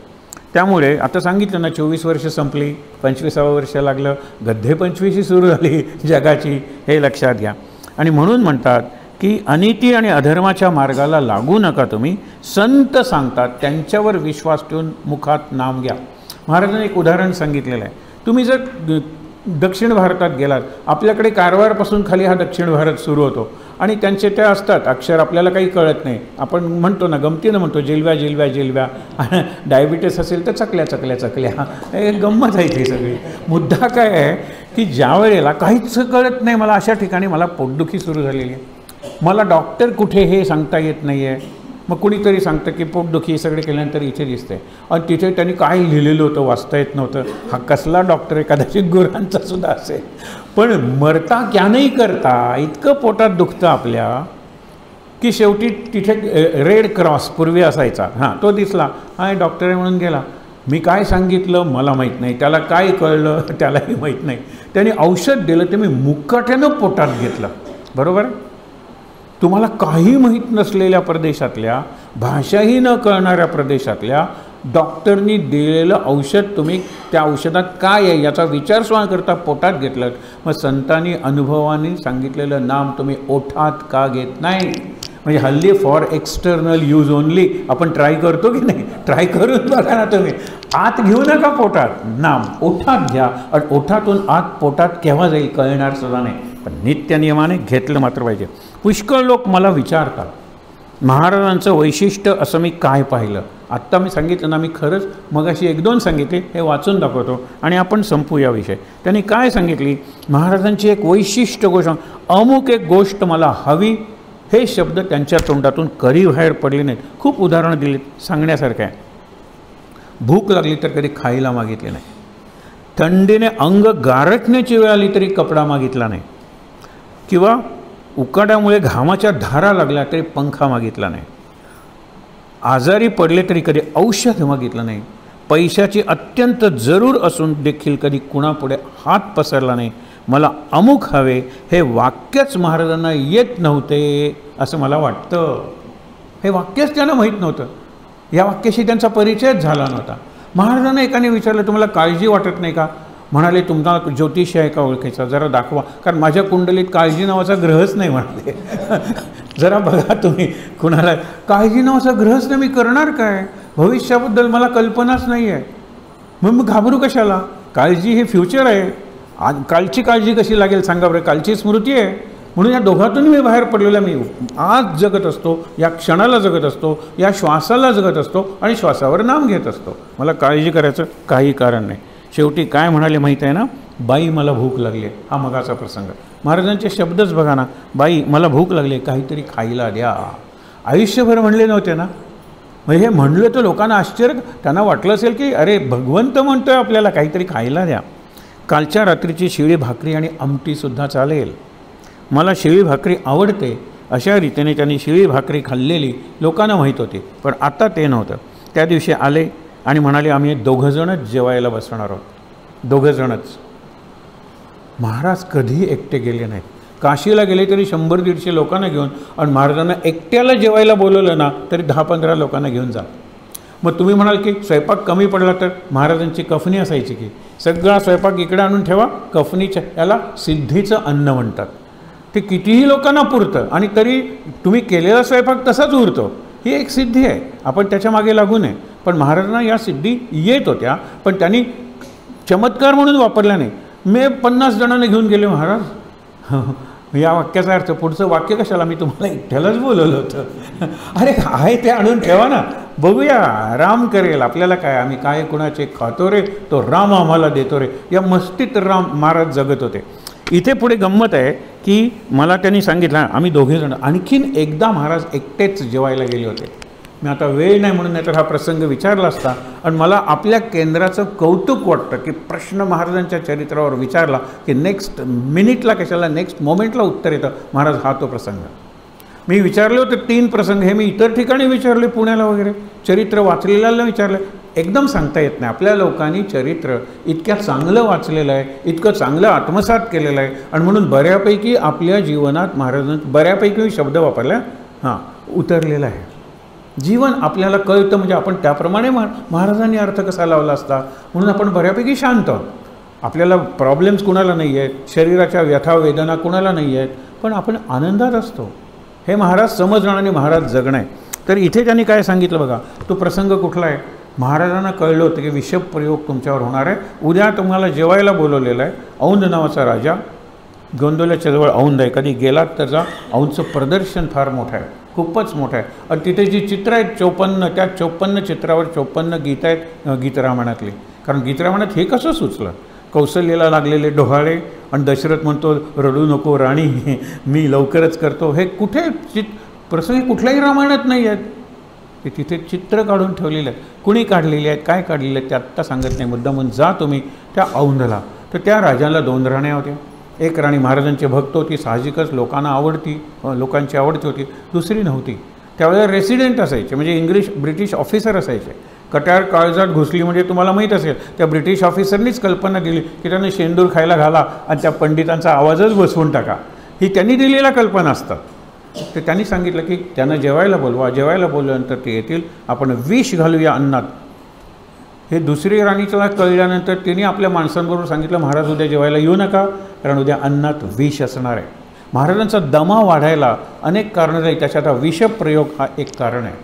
त्यामुळे आता सांगितलं ना, 24 वर्ष संपली, 25वं वर्ष लागलं, गद्धे 25वी सुरू झाली जगाची, हे लक्षात घ्या. आणि म्हणून म्हणतात की अनिती आणि अधर्माच्या मार्गाला लागू नका तुम्ही. संत सांगतात त्यांच्यावर विश्वास ठेवून मुखात नाम घ्या. महाराजांनी एक उदाहरण सांगितलेलं आहे. तुम्ही जर दक्षिण भारतात गेलात, आपल्याकडे कारवारपासून खाली हा दक्षिण भारत सुरू होतो आणि त्यांचे त्या असतात अक्षर, आपल्याला काही कळत नाही. आपण म्हणतो ना, गमतीनं म्हणतो जिलव्या जिलव्या जिलव्या, डायबिटीस असेल तर चकल्या चकल्या चकल्या, हे गंमत आहे ती सगळी. मुद्दा काय आहे की ज्या वेळेला काहीच कळत नाही मला, अशा ठिकाणी मला पोटदुखी सुरू झालेली आहे, मला डॉक्टर कुठे हे सांगता येत नाही आहे. मग कुणीतरी सांगतं की पोटदुखी सगळे केल्यानंतर इथे दिसते, आणि तिथे त्यांनी काय लिहिलेलं होतं वाचता येत नव्हतं. हा कसला डॉक्टर आहे, कदाचित गुरांचा सुद्धा असेल. पण मरता क्या नाही करता इतकं पोटात दुखतं आपल्या की शेवटी तिथे रेड क्रॉस पूर्वी असायचा, हां तो दिसला, हा डॉक्टर आहे म्हणून गेला. मी काय सांगितलं मला माहीत नाही, त्याला काय कळलं त्यालाही माहीत नाही. त्यांनी औषध दिलं ते मी मुकाट्यानं पोटात घेतलं. बरोबर. तुम्हाला काही माहीत नसलेल्या प्रदेशातल्या, भाषाही न कळणाऱ्या प्रदेशातल्या डॉक्टरनी दिलेलं औषध तुम्ही त्या औषधात काय आहे याचा विचार सुद्धा करता पोटात घेतलं. मग संतांनी अनुभवाने सांगितलेलं नाम तुम्ही ओठात का घेत नाही? म्हणजे हल्ली फॉर एक्सटर्नल यूज ओनली आपण ट्राय करतो की नाही, ट्राय करून बघा ना तुम्ही. आत घेऊ नका पोटात, नाम ओठात घ्या. आणि ओठातून आत पोटात केव्हा जाईल कळणार सुद्धा नाही, पण नित्यनियमाने घेतलं मात्र पाहिजे. पुष्कळ लोक मला विचारतात महाराजांचं वैशिष्ट्य असं मी काय पाहिलं. आत्ता मी सांगितलं ना, मी खरंच मगाशी 1-2 सांगितले, हे वाचून दाखवतो आणि आपण संपूया विषय. त्यांनी काय सांगितली, महाराजांची एक वैशिष्ट्य गोष्ट, अमुक एक गोष्ट मला हवी, हे शब्द त्यांच्या तोंडातून कधी बाहेर पडले नाहीत. खूप उदाहरणं दिलीत, सांगण्यासारखं आहे. भूक लागली तर कधी खायला मागितले नाही, थंडीने अंग गारठण्याची वेळ आली तरी कपडा मागितला नाही, किंवा उकाड्यामुळे घामाच्या धारा लागल्या तरी पंखा मागितला नाही, आजारी पडले तरी कधी औषध मागितलं नाही, पैशाची अत्यंत जरूर असून देखील कधी कुणापुढे हात पसरला नाही. मला अमुक हवे हे वाक्यच महाराजांना येत नव्हते असं मला वाटतं. हे वाक्यच त्यांना माहीत नव्हतं, या वाक्याशी त्यांचा परिचयच झाला नव्हता. महाराजांना एकाने विचारलं, तुम्हाला काळजी वाटत नाही का? म्हणाले, तुम्हाला ज्योतिषी आहे का ओळखायचा, जरा दाखवा, कारण माझ्या कुंडलीत काळजी नावाचा ग्रहच नाही म्हणाले. जरा बघा तुम्ही, कुणाला काळजी नावाचा ग्रहच नाही, मी करणार काय, भविष्याबद्दल मला कल्पनाच नाही आहे, मग घाबरू कशाला? काळजी हे फ्युचर आहे, आज कालची काळजी कशी लागेल सांगा बरं, कालची स्मृती आहे. म्हणून या दोघातून मी बाहेर पडलेला, मी आज जगत असतो, या क्षणाला जगत असतो, या श्वासाला जगत असतो आणि श्वासावर नाम घेत असतो, मला काळजी करायचं काही कारण नाही. शेवटी काय म्हणाले माहीत आहे ना, बाई मला भूक लागली, हा मगाचा प्रसंग. महाराजांचे शब्दच बघा ना, बाई मला भूक लागली, काहीतरी खायला द्या. आयुष्यभर म्हणले नव्हते ना, म्हणजे हे म्हणलं तर लोकांना आश्चर्य, त्यांना वाटलं असेल की अरे भगवंत म्हणतोय आपल्याला काहीतरी खायला द्या. कालच्या रात्रीची शिळी भाकरी आणि आमटीसुद्धा चालेल, मला शिळी भाकरी आवडते, अशा रीतीने त्यांनी शिळी भाकरी खाल्लेली लोकांना माहीत होती. पण आता ते नव्हतं. त्या दिवशी आले आणि म्हणाले, आम्ही 2 जणच जेवायला बसणार आहोत, 2 जणच. महाराज कधी एकटे गेले नाहीत. काशीला गेले तरी 100-150 लोकांना घेऊन, आणि महाराजांना एकट्याला जेवायला बोलवलं ना तरी 10-15 लोकांना घेऊन जा. मग तुम्ही म्हणाल की स्वयंपाक कमी पडला तर, महाराजांची कफनी असायची की सगळा स्वयंपाक इकडे आणून ठेवा, कफनीच्या, याला सिद्धीचं अन्न म्हणतात. ते कितीही लोकांना पुरतं आणि तरी तुम्ही केलेला स्वयंपाक तसाच उरतो, ही एक सिद्धी आहे, आपण त्याच्या मागे लागू नये. पण महाराजांना या सिद्धी येत होत्या, पण त्यांनी चमत्कार म्हणून वापरल्या नाही. मी 50 जणांना घेऊन गेले महाराज, या वाक्याचा अर्थ, पुढचं वाक्य कशाला, मी तुम्हाला एकट्यालाच बोलवलं होतं. अरे आहे ते आणून ठेवा ना, बघूया, राम करेल, आपल्याला काय, आम्ही काय कुणाचे खातो रे, तो राम आम्हाला देतो रे, या मस्तीत राम महाराज जगत होते. इथे पुढे गंमत आहे की मला त्यांनी सांगितलं, आम्ही 2 जण, आणखीन एकदा महाराज एकटेच जेवायला गेले होते. मी आता वेळ नाही म्हणून नाही तर हा प्रसंग विचारला असता. आणि मला आपल्या केंद्राचं कौतुक वाटतं की प्रश्न महाराजांच्या चरित्रावर विचारला की नेक्स्ट मिनिटला कशाला, नेक्स्ट मोमेंटला उत्तर येतं. महाराज हा तो प्रसंग. मी विचारले होते 3 प्रसंग, हे मी इतर ठिकाणी विचारले, पुण्याला वगैरे, चरित्र वाचलेल्याला विचारलं, एकदम सांगता येत नाही. आपल्या लोकांनी चरित्र इतक्या चांगलं वाचलेलं आहे, इतकं चांगलं आत्मसात केलेलं आहे, आणि म्हणून बऱ्यापैकी आपल्या जीवनात महाराजांनी बऱ्यापैकी शब्द वापरल्या, उतरलेला आहे. जीवन आपल्याला कळतं, म्हणजे आपण त्याप्रमाणे महाराजांनी अर्थ कसा लावला असता, म्हणून आपण बऱ्यापैकी शांत आहोत. आपल्याला प्रॉब्लेम्स कुणाला नाही आहेत, शरीराच्या व्यथा वेदना कुणाला नाही आहेत, पण आपण आनंदात असतो. हे महाराज समजणं आणि महाराज जगणं आहे. तर इथे त्यांनी काय सांगितलं बघा, तो प्रसंग कुठला आहे, महाराजांना कळलं होतं की विषप्रयोग तुमच्यावर होणार आहे, उद्या तुम्हाला जेवायला बोलवलेलं आहे. औंध नावाचा राजा, गोंदवल्याच्या जवळ औंध आहे, कधी गेलात तर जा. औंधचं प्रदर्शन फार मोठं आहे, खूपच मोठं आहे. आणि तिथे जी चित्र आहेत 54, त्या 54 चित्रावर 54 गीत आहेत गीतरामायणातली. कारण गीतरामायणात हे कसं सुचलं, कौशल्याला लागलेले डोहाळे आणि दशरथ म्हणतो रडू नको राणी, मी लवकरच करतो, हे कुठे प्रसंग कुठल्याही रामायणात नाही आहेत. ते तिथे चित्र काढून ठेवलेले आहेत. कुणी काढलेले आहेत, काय काढलेले आहेत ते आत्ता सांगत नाही, मुद्दा म्हणून जा तुम्ही त्या औंधला. तर त्या राजाला 2 राण्या होत्या. एक राणी महाराजांची भक्त होती, साहजिकच लोकांना लोकांची आवडती होती. दुसरी नव्हती. त्यावेळेला रेसिडेंट असायचे, म्हणजे ब्रिटिश ऑफिसर असायचे. कट्यार काळजात घुसली म्हणजे तुम्हाला माहीत असेल, त्या ब्रिटिश ऑफिसरनीच कल्पना दिली की त्यांना शेंदूर खायला घाला आणि त्या पंडितांचा आवाजच बसवून टाका, ही त्यांनी दिलेल्या कल्पना असतात. तर त्यांनी सांगितलं की त्यांना जेवायला बोलवा, जेवायला बोलल्यानंतर ते येतील, आपण विष घालूया अन्नात. हे दुसरी राणीला कळल्यानंतर तिने आपल्या माणसांबरोबर सांगितलं, महाराज उद्या जेवायला येऊ नका, कारण उद्या अन्नात विष असणार आहे. महाराजांचा दमा वाढायला अनेक कारणं आहेत, त्याच्यात हा विषप्रयोग हा एक कारण आहे.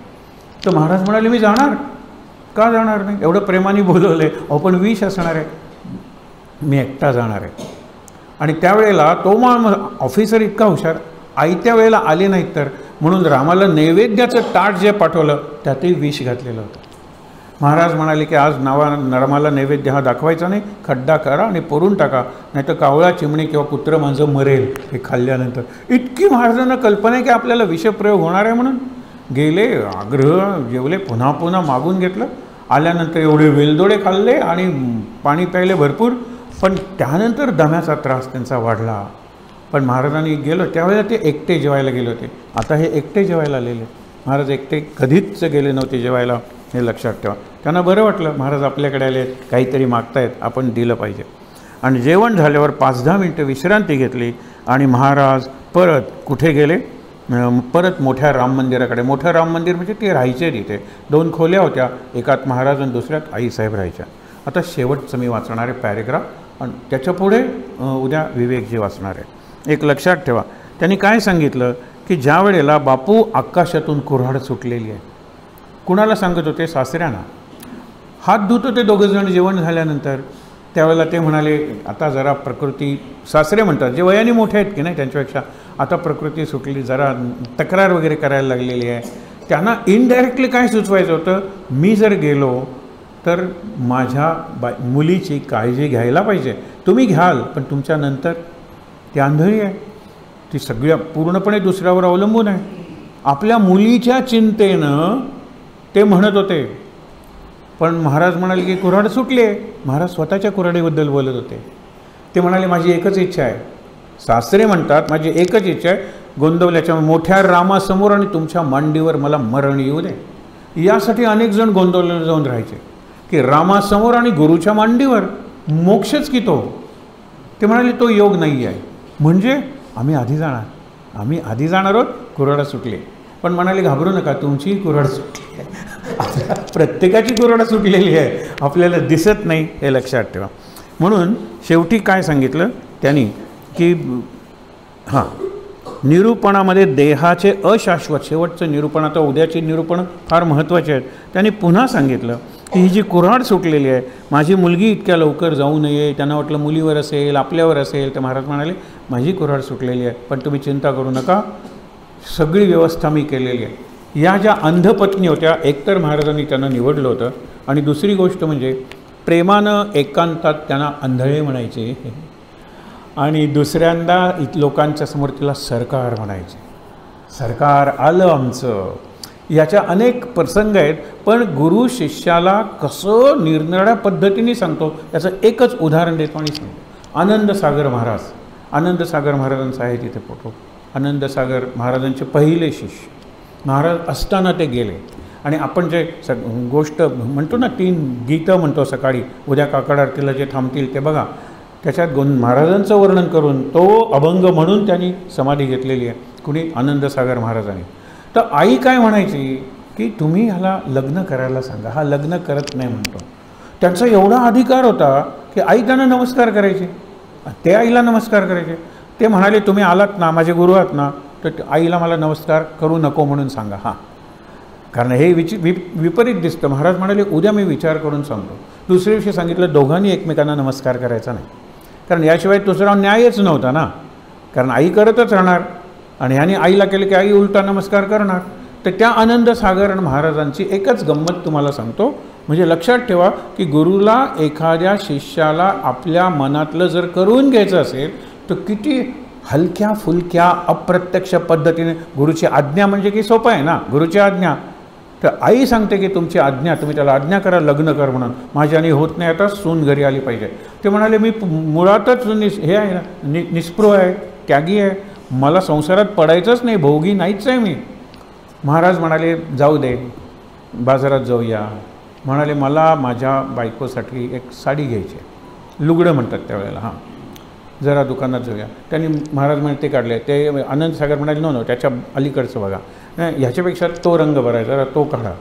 तर महाराज म्हणाले, मी जाणार का जाणार नाही, एवढं प्रेमाने बोलवलं आहे, अहो पण विष असणार आहे, मी एकटा जाणार आहे. आणि त्यावेळेला तो ऑफिसर इतका हुशार, आयत्या वेळेला आले नाहीत तर, म्हणून रामाला नैवेद्याचं ताट जे पाठवलं त्यातही विष घातलेलं होतं. महाराज म्हणाले की आज नरमाला नैवेद्य हा दाखवायचा नाही, खड्डा करा आणि पुरून टाका, नाही तर कावळा चिमणी किंवा कुत्रं माझं मरेल हे खाल्ल्यानंतर. इतकी महाराजांना कल्पना आहे की आपल्याला विषप्रयोग होणार आहे म्हणून. गेले, आग्रह जेवले, पुन्हा पुन्हा मागून घेतलं. आल्यानंतर एवढे वेलदोडे खाल्ले आणि पाणी प्यायले भरपूर, पण त्यानंतर दम्याचा त्रास त्यांचा वाढला. पण महाराजांनी गेलो त्यावेळेला ते एकटे जेवायला गेले होते. आता हे एकटे जेवायला आलेले. महाराज एकटे कधीच गेले नव्हते जेवायला, हे लक्षात ठेवा. त्यांना बरं वाटलं, महाराज आपल्याकडे आले, काहीतरी मागतायत, आपण दिलं पाहिजे. आणि जेवण झाल्यावर 5-10 मिनटं विश्रांती घेतली आणि महाराज परत कुठे गेले, परत मोठ्या राम मंदिराकडे. मोठं राम मंदिर म्हणजे ते राहायचे तिथे. 2 खोल्या होत्या, एकात महाराज आणि दुसऱ्यात आईसाहेब राहायच्या. आता शेवटचं मी वाचणार आहे पॅरेग्राफ आणि त्याच्यापुढे उद्या विवेकजी वाचणार आहे. एक लक्षात ठेवा, त्यांनी काय सांगितलं की ज्या वेळेला बापू आकाशातून कुऱ्हाड सुटलेली आहे, कुणाला सांगत होते? सासऱ्यांना. हात धुत होते दोघंजण जेवण झाल्यानंतर. त्यावेळेला ते म्हणाले आता जरा प्रकृती, सासरे म्हणतात जे वयाने मोठे आहेत की नाही त्यांच्यापेक्षा, आता प्रकृती सुटली, जरा तक्रार वगैरे करायला लागलेली आहे. त्यांना इनडायरेक्टली काय सुचवायचं होतं, मी जर गेलो तर माझ्या मुलीची काळजी घ्यायला पाहिजे. तुम्ही घ्याल पण तुमच्यानंतर ती आंधळी आहे, ती सगळ्या पूर्णपणे दुसऱ्यावर अवलंबून आहे. आपल्या मुलीच्या चिंतेनं ते म्हणत होते. पण महाराज म्हणाले की कुऱ्हाड सुटली आहे. महाराज स्वतःच्या कुऱ्हाडीबद्दल बोलत होते. ते म्हणाले माझी एकच इच्छा आहे. सासरे म्हणतात माझी एकच इच्छा आहे, गोंदवल्याच्या मोठ्या रामासमोर आणि तुमच्या मांडीवर मला मरण येऊ दे. यासाठी अनेक जण गोंदवल्याला जाऊन राहायचे की रामासमोर आणि गुरुच्या मांडीवर मोक्षच की तो. ते म्हणाले तो योग नाही आहे. म्हणजे आम्ही आधी जाणार आहोत, कुऱ्हाड सुटली. पण म्हणाले घाबरू नका, तुमची कुऱ्हाड सुटली आहे. प्रत्येकाची कुऱ्हाड सुटलेली आहे, आपल्याला दिसत नाही, हे लक्षात ठेवा. म्हणून शेवटी काय सांगितलं त्यांनी की हां, निरूपणामध्ये देहाचे अशाश्वत, शेवटचं निरूपण, आता उद्याची निरूपण फार महत्त्वाचे आहेत. त्यांनी पुन्हा सांगितलं की ही जी कुऱ्हाड सुटलेली आहे, माझी मुलगी इतक्या लवकर जाऊ नये. त्यांना वाटलं मुलीवर असेल, आपल्यावर असेल. तर महाराज म्हणाले माझी कुऱ्हाड सुटलेली आहे, पण तुम्ही चिंता करू नका, सगळी व्यवस्था मी केलेली आहे. या ज्या अंधपत्नी होत्या, एकतर महाराजांनी त्यांना निवडलं होतं आणि दुसरी गोष्ट म्हणजे प्रेमानं एकांतात त्यांना आंधळे म्हणायचे आणि दुसऱ्यांदा लोकांच्या समोर तिला सरकार म्हणायचे. सरकार आलं आमचं. याच्या अनेक प्रसंग आहेत. पण गुरु शिष्याला कसं निरनिराळ्या पद्धतीने सांगतो याचं एकच उदाहरण देतो आणि सांगतो. आनंदसागर महाराजांचा आहे तिथे फोटो. आनंदसागर महाराजांचे पहिले शिष्य. महाराज असताना ते गेले आणि आपण जे गोष्ट म्हणतो ना, 3 गीतं म्हणतो सकाळी, उद्या काकड आरतीला जे थांबतील ते बघा. त्याच्यात महाराजांचं वर्णन करून तो अभंग म्हणून त्यांनी समाधी घेतलेली आहे. कुणी? आनंदसागर महाराजांनी. तर आई काय म्हणायची की तुम्ही ह्याला लग्न करायला सांगा, हा लग्न करत नाही म्हणतो. त्यांचा एवढा अधिकार होता की आई त्यांना नमस्कार करायचे, ते आईला नमस्कार करायचे. ते म्हणाले तुम्ही आलात ना, माझे गुरु आहात ना, तर आईला मला नमस्कार करू नको म्हणून सांगा. हां, कारण हे विपरीत दिसतं. महाराज म्हणाले उद्या मी विचार करून सांगतो. दुसऱ्या दिवशी सांगितलं दोघांनी एकमेकांना नमस्कार करायचा नाही, कारण याशिवाय दुसरा न्यायच नव्हता ना. कारण आई करतच राहणार आणि ह्याने आईला केलं की आई उलटा नमस्कार करणार. तर त्या आनंदसागर आणि महाराजांची एकच गंमत तुम्हाला सांगतो. म्हणजे लक्षात ठेवा की गुरुला एखाद्या शिष्याला आपल्या मनातलं जर करून घ्यायचं असेल तर किती हलक्या फुलक्या अप्रत्यक्ष पद्धतीने, गुरुची आज्ञा म्हणजे की सोपं आहे ना, गुरुची आज्ञा. तर आई सांगते की तुमची आज्ञा, तुम्ही त्याला आज्ञा करा लग्न कर म्हणून. माझ्याने होत नाही, आता सून घरी आली पाहिजे. ते म्हणाले मी मुळातच हे आहे ना, निस्पृह आहे, त्यागी आहे, मला संसारात पडायचंच नाही, भोगी नाहीच आहे मी. महाराज म्हणाले जाऊ दे, बाजारात जाऊया. म्हणाले मला माझ्या बायकोसाठी एक साडी घ्यायची, लुगडं म्हणतात त्यावेळेला. हां, जरा दुकानात जाऊया. त्यांनी महाराज म्हणे ते काढले. ते आनंदसागर म्हणाले नो त्याच्या अलीकडचं बघा, नाही ह्याच्यापेक्षा तो रंग बरा आहे, जरा तो काढा.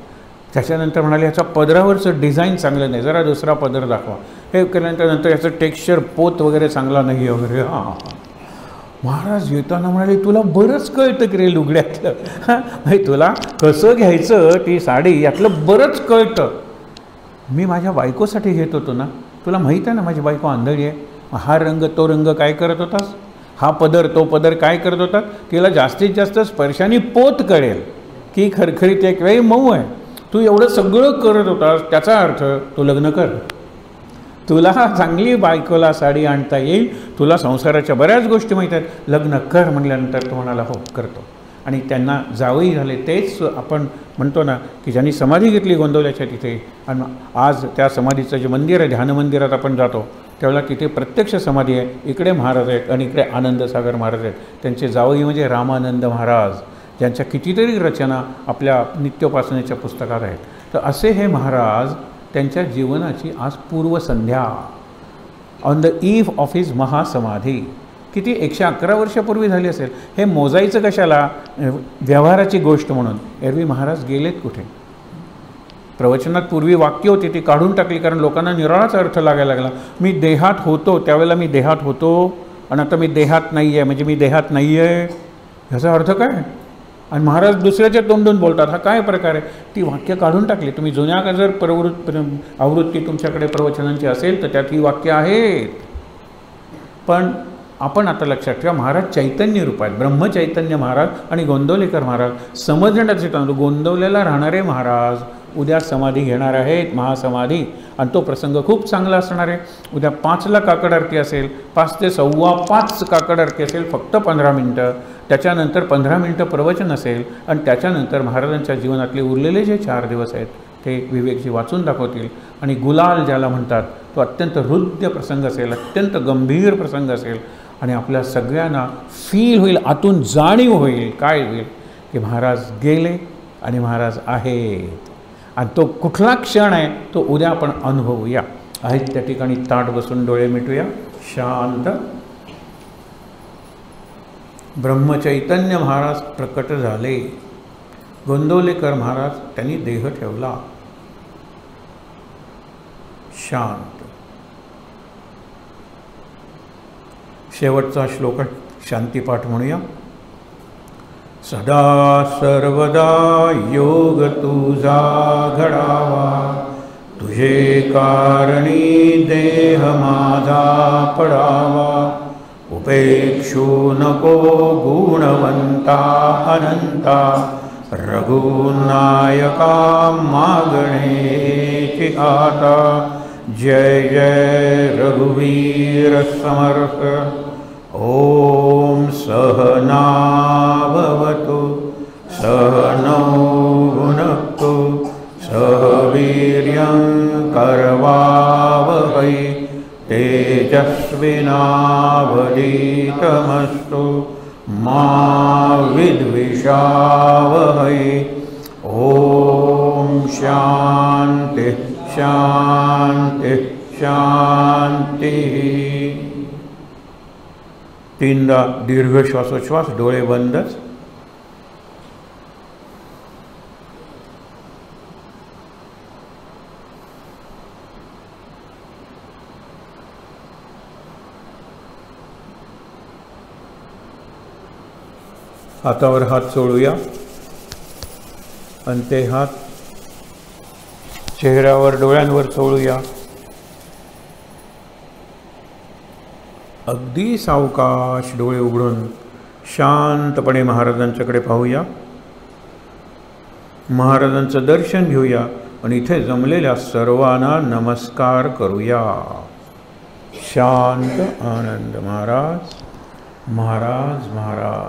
त्याच्यानंतर म्हणाले ह्याचा पदरावरचं डिझाईन चांगलं नाही, जरा दुसरा पदर दाखवा. हे केल्यानंतर ह्याचं टेक्स्चर, पोत वगैरे चांगला नाही वगैरे. हां, महाराज येताना म्हणाले तुला बरंच कळतं की रे लुगड्यातलं, हां तुला कसं घ्यायचं ती साडी यातलं बरंच कळतं. मी माझ्या बायकोसाठी घेत होतो ना, तुला माहीत आहे ना माझी बायको आंधळी आहे. हा रंग तो रंग काय करत होतास, हा पदर तो पदर काय करत होता. तिला जास्तीत जास्त स्पर्शाने पोत कळेल की खरखरीत एक वेळी मऊ आहे. तू एवढं सगळं करत होतास, त्याचा अर्थ तू लग्न कर. तुला चांगली बायकोला साडी आणता येईल, तुला संसाराच्या बऱ्याच गोष्टी माहीत आहेत, लग्न कर म्हटल्यानंतर तो म्हणाला हो करतो. आणि त्यांना जावई झाले. तेच आपण म्हणतो ना की ज्यांनी समाधी घेतली गोंदवल्याच्या तिथे, आणि आज त्या समाधीचं जे मंदिर आहे, ध्यान मंदिरात आपण जातो त्यावेळेला तिथे प्रत्यक्ष समाधी आहे. इकडे महाराज आहेत आणि इकडे आनंदसागर महाराज आहेत. त्यांचे जावई म्हणजे रामानंद महाराज, ज्यांच्या कितीतरी रचना आपल्या नित्योपासनेच्या पुस्तकात आहेत. तर असे हे महाराज, त्यांच्या जीवनाची आज पूर्वसंध्या, on the eve of his mahasamadhi, किती 111 वर्षापूर्वी झाली असेल. हे मोजायचं कशाला, व्यवहाराची गोष्ट म्हणून. एरवी महाराज गेलेत कुठे? प्रवचनात पूर्वी वाक्य होती ती काढून टाकली, कारण लोकांना निराळाच अर्थ लागायला लागला. मी देहात होतो त्यावेळेला मी देहात होतो, आणि आता मी देहात नाही आहे म्हणजे मी देहात नाही आहे, ह्याचा अर्थ काय? आणि महाराज दुसऱ्याच्या तोंडून बोलतात, हा काय प्रकार आहे? ती वाक्य काढून टाकली. तुम्ही जुन्या का जर आवृत्ती तुमच्याकडे प्रवचनांची असेल तर त्यात ही वाक्य आहेत. पण आपण आता लक्षात ठेवा, महाराज चैतन्य रूप आहेत, ब्रह्मचैतन्य महाराज आणि गोंदवलेकर महाराज. समजण्याचे तांदूळ, गोंदवलेला राहणारे महाराज उद्या समाधी घेणार आहेत, महासमाधी. आणि तो प्रसंग खूप चांगला असणार आहे. उद्या 5ला काकड आरती असेल, 5 ते 5:15 काकड आरती असेल, फक्त 15 मिनटं. त्याच्यानंतर 15 मिनटं प्रवचन असेल, आणि त्याच्यानंतर महाराजांच्या जीवनातले उरलेले जे 4 दिवस आहेत ते विवेकजी वाचून दाखवतील. आणि गुलाल ज्याला म्हणतात तो अत्यंत हृद्य प्रसंग असेल, अत्यंत गंभीर प्रसंग असेल. आणि आपल्या सगळ्यांना फील होईल, आतून जाणीव होईल. काय होईल की महाराज गेले आणि महाराज आहेत. आणि तो कुठला क्षण आहे तो उद्या आपण अनुभवूया. आहेत त्या ठिकाणी ताट बसून डोळे मिटूया, शांत. ब्रह्मचैतन्य महाराज प्रकट झाले. गोंदवलेकर महाराज त्यांनी देह ठेवला. शांत. शेवटचा श्लोक शांतिपाठ म्हणूया. सदा सर्वदा योग तुझा घडावा, तुझे कारणी देह माझा पडावा. उपेक्षू नको गुणवंता अनंता, रघुनायका मागणेची आता. जय जय रघुवीर समर्थ. ओम सहना भवतु, सहनौ भुनक्तु, सह वीर्यं करवावहै, तेजस्विनावधीतमस्तु मा विद्विषावहै. ओम शांति शांति शांति. 3दा दीर्घ श्वासोच्छ्वास, डोळे बंदच. हातावर हात चोळूया, अंते हात चेहऱ्यावर डोळ्यांवर चोळूया. अगदी सावकाश डोळे उघडून शांतपणे महाराजांच्याकडे पाहूया. महाराजांचं दर्शन घेऊया आणि इथे जमलेल्या सर्वांना नमस्कार करूया. शांत आनंद महाराज महाराज महाराज.